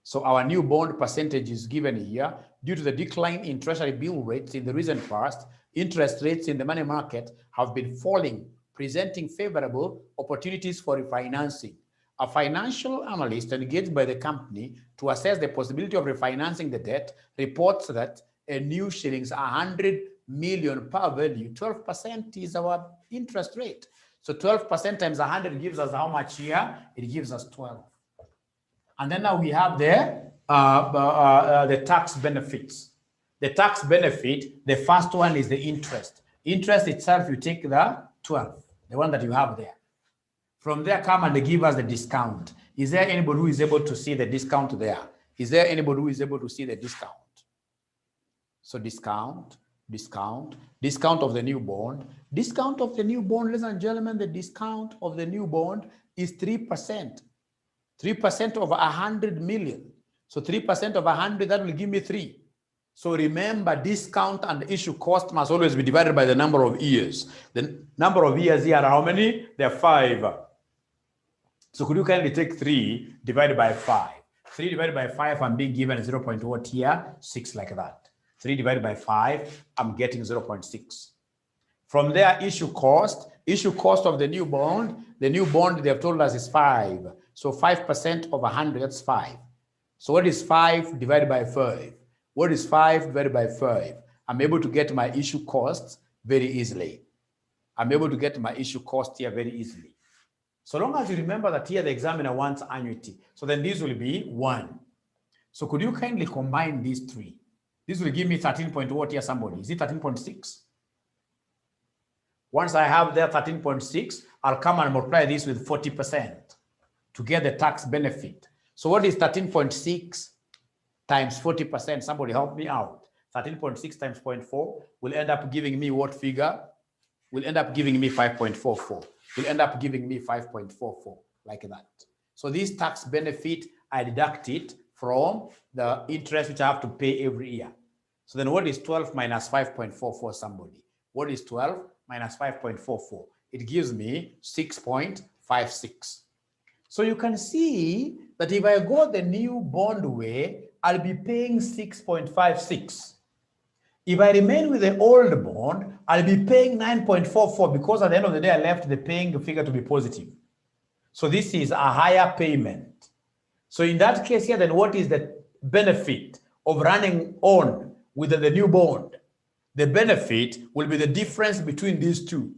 So our new bond percentage is given here. Due to the decline in treasury bill rates in the recent past, interest rates in the money market have been falling, presenting favorable opportunities for refinancing. A financial analyst engaged by the company to assess the possibility of refinancing the debt reports that a new shillings, 100 million per value, 12% is our interest rate. So 12% times 100 gives us how much here? It gives us 12. And then now we have the tax benefits. The tax benefit, the first one is the interest. Interest itself, you take the 12, the one that you have there. From there, come and they give us the discount. Is there anybody who is able to see the discount there? Is there anybody who is able to see the discount? So discount of the new bond. Discount of the new bond, ladies and gentlemen, the discount of the new bond is 3%. 3% of 100 million. So 3% of 100, that will give me 3. So remember, discount and issue cost must always be divided by the number of years. The number of years here are how many? They are 5. So could you kindly take 3 divided by 5? 3 divided by 5, I'm being given 0.what here? 6, like that. 3 divided by 5, I'm getting 0.6. From there, issue cost of the new bond. The new bond, they have told us, is 5. So 5% of 100, that's 5. So what is 5 divided by 5? What is 5 divided by 5? I'm able to get my issue costs very easily. I'm able to get my issue cost here very easily. So long as you remember that here the examiner wants annuity. So then this will be 1. So could you kindly combine these 3? This will give me 13 point what here, somebody? Is it 13.6? Once I have there 13.6, I'll come and multiply this with 40% to get the tax benefit. So what is 13.6 times 40%? Somebody help me out. 13.6 times 0.4 will end up giving me what figure? Will end up giving me 5.44. Will end up giving me 5.44, like that. So this tax benefit, I deduct it from the interest which I have to pay every year. So then what is 12 minus 5.44, somebody? What is 12 minus 5.44? It gives me 6.56. So you can see that if I go the new bond way, I'll be paying 6.56. If I remain with the old bond, I'll be paying 9.44 because at the end of the day, I left the paying figure to be positive. So this is a higher payment. So in that case here, then what is the benefit of running on with the new bond? The benefit will be the difference between these two,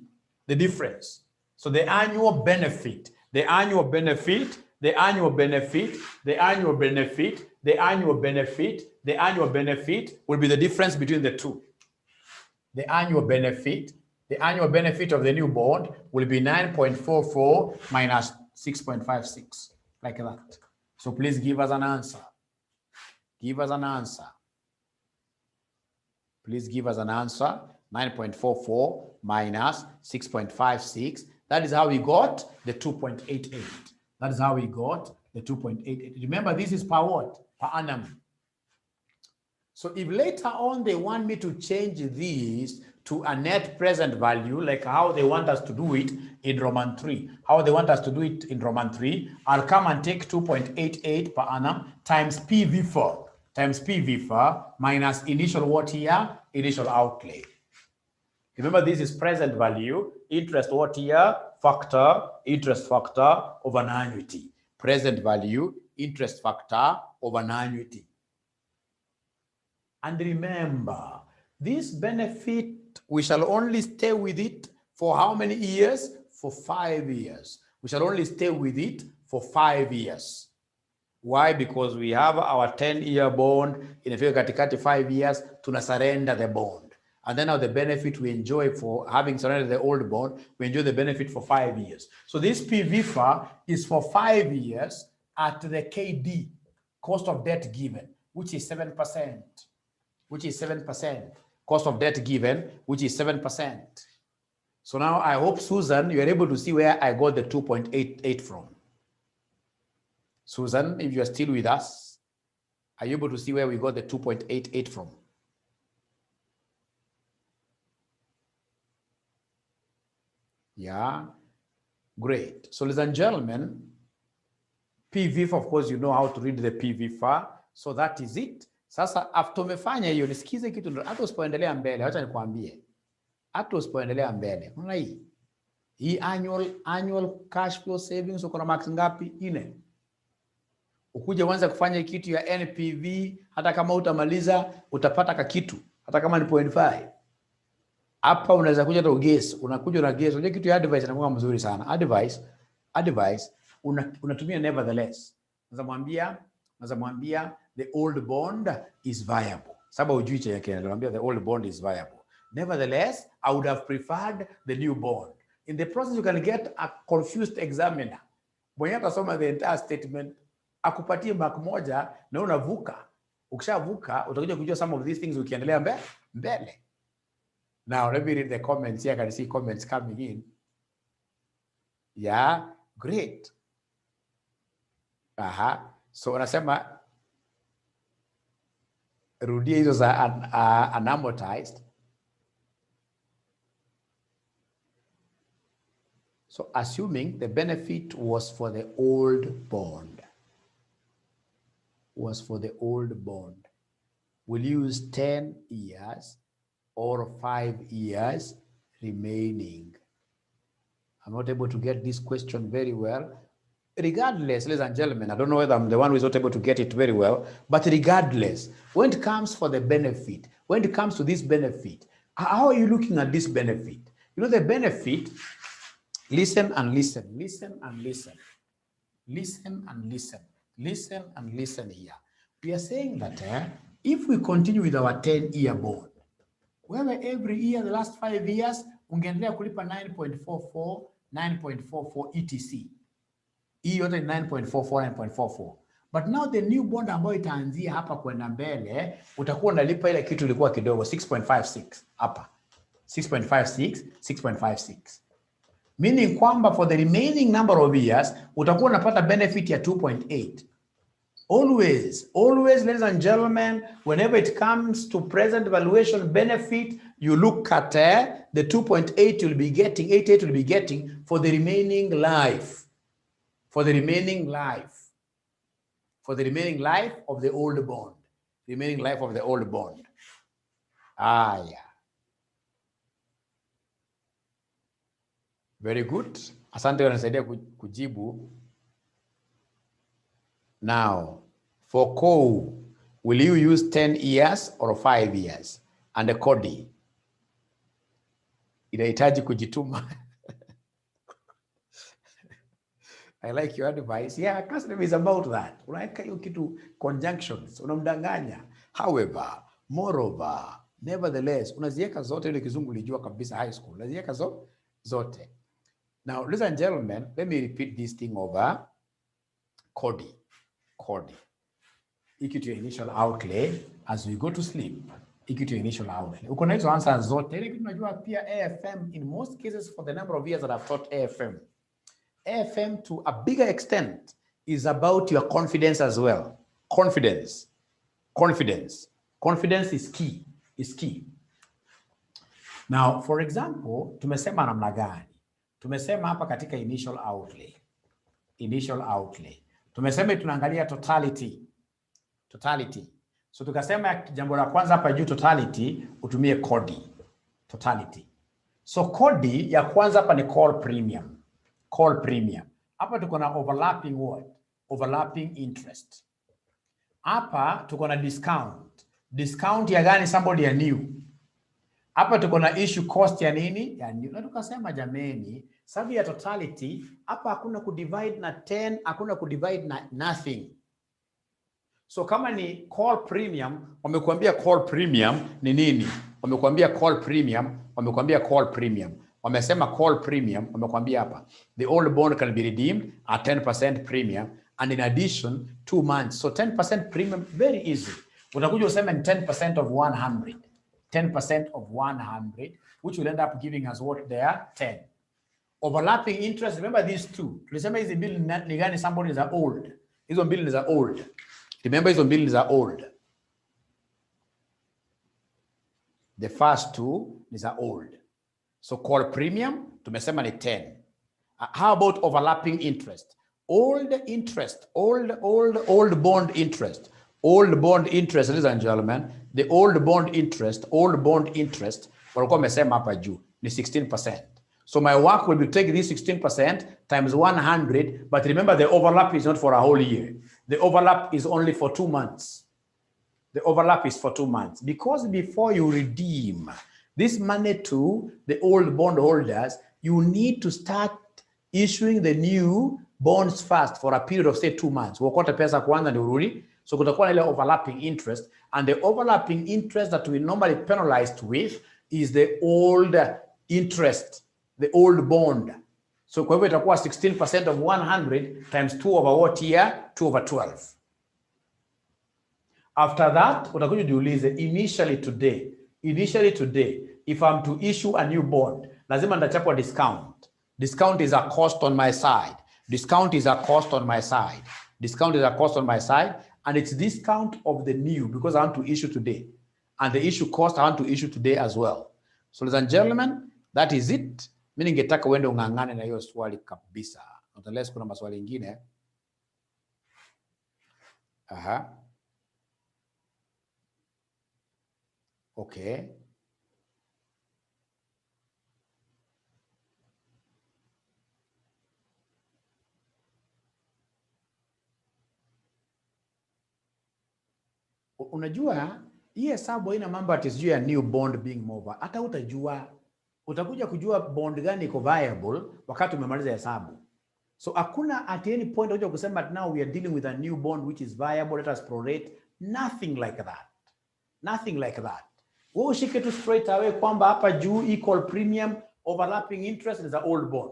the difference. So the annual benefit, the annual benefit, the annual benefit, the annual benefit, the annual benefit, the annual benefit will be the difference between the two. The annual benefit of the new bond will be 9.44 minus 6.56, like that. So please give us an answer. Give us an answer. Please give us an answer. 9.44 minus 6.56. That is how we got the 2.88. That is how we got the 2.88. Remember, this is per what? Per annum. So if later on they want me to change this to a net present value, like how they want us to do it in Roman 3, I'll come and take 2.88 per annum times PV4 minus initial what here? Initial outlay. Remember, this is present value, interest what here? Factor, interest factor over an annuity. Present value, interest factor over an annuity. And remember, this benefit, we shall only stay with it for how many years? For 5 years. We shall only stay with it for 5 years. Why? Because we have our 10-year bond. In a few 5 years, to surrender the bond. And then now the benefit we enjoy for having surrendered the old bond, we enjoy the benefit for 5 years. So this PVFA is for 5 years at the KD, cost of debt given, which is 7%. Cost of debt given, which is 7%. So now I hope, Susan, you are able to see where I got the 2.88 from. Susan, if you are still with us, are you able to see where we got the 2.88 from? Yeah, great. So ladies and gentlemen, PVFA, of course, you know how to read the PVFA. So that is it. Sasa after umefanya hiyo, nisikize kitu, hata usipoendelea mbele, acha nikwambie. Hata usipoendelea mbele. Unaona hii annual cash flow savings uko na max ngapi? 4. ukuje uanze kufanya kitu ya NPV, hata kama utamaliza utapata kakitu, hata kama ni 0.5. Hapa unaweza kuja tu guess, unakuja na guess. Unajua kitu ya advice inakuwa mzuri sana. Advice unatumia nevertheless. Unaweza mwambia the old bond is viable. Sababu hujui cha yake, anamwambia the old bond is viable. Nevertheless, I would have preferred the new bond. In the process, you can get a confused examiner. Mwenye atasoma the entire statement, akupatie mark moja na unavuka. Ukishavuka, utakuja kujua some of these things ukiendelea mbele. Now, let me read the comments here. I can see comments coming in. Yeah, great. So, unasema, rudia hizo za unamortized. So, assuming the benefit was for the old bond, we'll use 10 years or 5 years remaining. I'm not able to get this question very well. Regardless, ladies and gentlemen, I don't know whether I'm the one who is not able to get it very well, but regardless, when it comes for the benefit, when it comes to this benefit, how are you looking at this benefit? You know, the benefit, listen and listen, listen and listen, listen and listen, listen and listen here. We are saying that if we continue with our 10-year bond, where every year, the last 5 years, ungeendelea kulipa 9.44, 9.44 etc. Hii yote 9.44, 9.44. But now the new bond ambayo itaanzia hapa kwenda mbele, utakuwa unalipa ile kitu ilikuwa kidogo, 6.56 hapa. 6.56, 6.56. Meaning kwamba for the remaining number of years, utakuwa unapata benefit ya 2.8. Always, ladies and gentlemen, whenever it comes to present valuation benefit, you look at the 2.8 you'll be getting, 88 you'll be getting for the remaining life. For the remaining life. For the remaining life of the old bond. Remaining life of the old bond. Yeah. Very good. Asante wanasaidia kujibu. Now, for COU, will you use 10 years or 5 years? And the CODI, inahitaji kujituma. I like your advice. Yeah, custom is about that. Unaweka hiyo kitu conjunctions, unamdanganya. However, moreover, nevertheless, unaziweka zote ile kizungu ulijua kabisa high school. Unaziweka zote. Now, ladies and gentlemen, let me repeat this thing over CODI. Equity initial outlay as we go to sleep. Equity initial outlay. Uko na hizo answers zote. Ile kitu tunajua pia AFM in most cases for the number of years that I've taught AFM. AFM to a bigger extent is about your confidence as well. Confidence is key. Now, for example, tumesema namna gani? Tumesema hapa katika initial outlay. Tumesema tunaangalia totality. So tukasema jambo la kwanza hapa juu totality, utumie CODI. Totality. So CODI ya kwanza hapa ni call premium. Hapa tuko na overlapping what? Overlapping interest. Hapa tuko na discount. Discount ya gani? Somebody ya new. Hapa tuko na issue cost ya nini? Ya new. Na tukasema jameni, sababu ya totality, hapa hakuna kudivide na 10, hakuna kudivide na nothing. So kama ni call premium, wamekuambia call premium ni nini? Wamekuambia call premium. Wamesema call premium, wamekuambia hapa. The old bond can be redeemed at 10% premium and in addition 2 months. So 10% premium, very easy. Utakuja useme 10% of 100. 10% of 100, which will end up giving us what there? 10. Overlapping interest, remember these two. Tulisema hizi mbili ni gani? Somebody is old. Hizo mbili ni old. Remember hizo mbili ni old. The first two is old. So call premium, tumesema ni 10. How about overlapping interest? Old interest, old bond interest. Old bond interest, ladies and gentlemen, the old bond interest, walikuwa wamesema hapa juu ni 16%. So my work will be take this 16% times 100, but remember the overlap is not for a whole year. The overlap is only for 2 months. The overlap is for 2 months. Because before you redeem this money to the old bondholders, you need to start issuing the new bonds first for a period of, say, 2 months. Wokote pesa kwanza ndio urudi. So kutakuwa na ile overlapping interest. And the overlapping interest that we normally penalized with is the old interest, the old bond. So kwa hivyo itakuwa 16% of 100 times 2 over what year? 2 over 12. After that, utakuja jiulize, initially today, if I'm to issue a new bond, lazima ndachapwa discount. Discount is a cost on my side. Discount is a cost on my side. Discount is a cost on my side. And it's discount of the new because I want to issue today. And the issue cost I want to issue today as well. So ladies and gentlemen, that is it. Mimi ningetaka uende ungangane na hiyo swali kabisa. Unless kuna maswali mengine. Aha. Okay. Unajua hii hesabu haina mambo ati sijui ya new bond being more. Hata utajua, utakuja kujua bond gani iko viable wakati umemaliza hesabu. So hakuna at any point utakuja kusema now we are dealing with a new bond which is viable, let us prorate. Nothing like that. Nothing like that. Wewe ushike tu straight away kwamba hapa juu equal premium, overlapping interest is an old bond.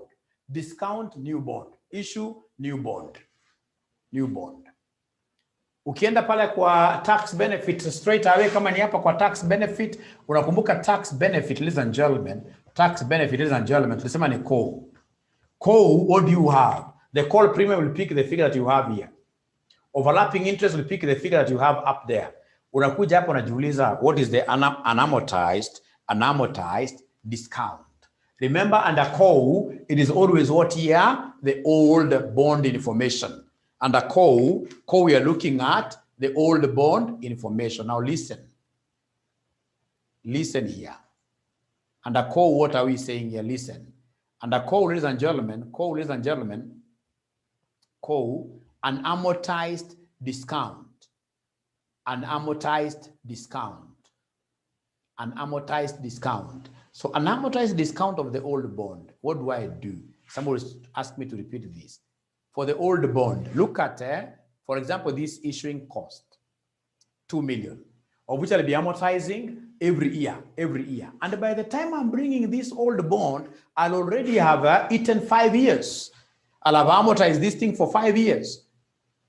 Discount, new bond. Issue, new bond. New bond. Ukienda pale kwa tax benefit straight away, kama ni hapa kwa tax benefit, unakumbuka tax benefit, ladies and gentlemen, tax benefit, ladies and gentlemen, tulisema ni core. Core, what do you have? The call premium will pick the figure that you have here. Overlapping interest will pick the figure that you have up there. Unakuja hapo unajiuliza, what is the unamortized discount? Remember, under core, it is always what here? The old bond information. Under core, we are looking at the old bond information. Now listen. Listen here. Under core, what are we saying here? Listen. Under core, ladies and gentlemen, an amortized discount. An amortized discount. An amortized discount. So an amortized discount of the old bond. What do I do? Somebody asked me to repeat this. For the old bond, look at, for example, this issuing cost, 2 million, of which I'll be amortizing every year. And by the time I'm bringing this old bond, I'll already have eaten 5 years. I'll have amortized this thing for 5 years.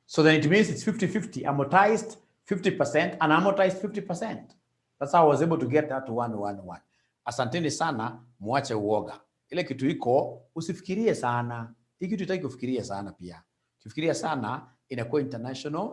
So then it means it's 50-50, amortized 50% and amortized 50%. That's how I was able to get that to 111. Asanteni sana, muache uoga. Ile kitu iko, usifikirie sana. Hiki tutaki kufikiria sana pia. Kifikiria sana inakuwa international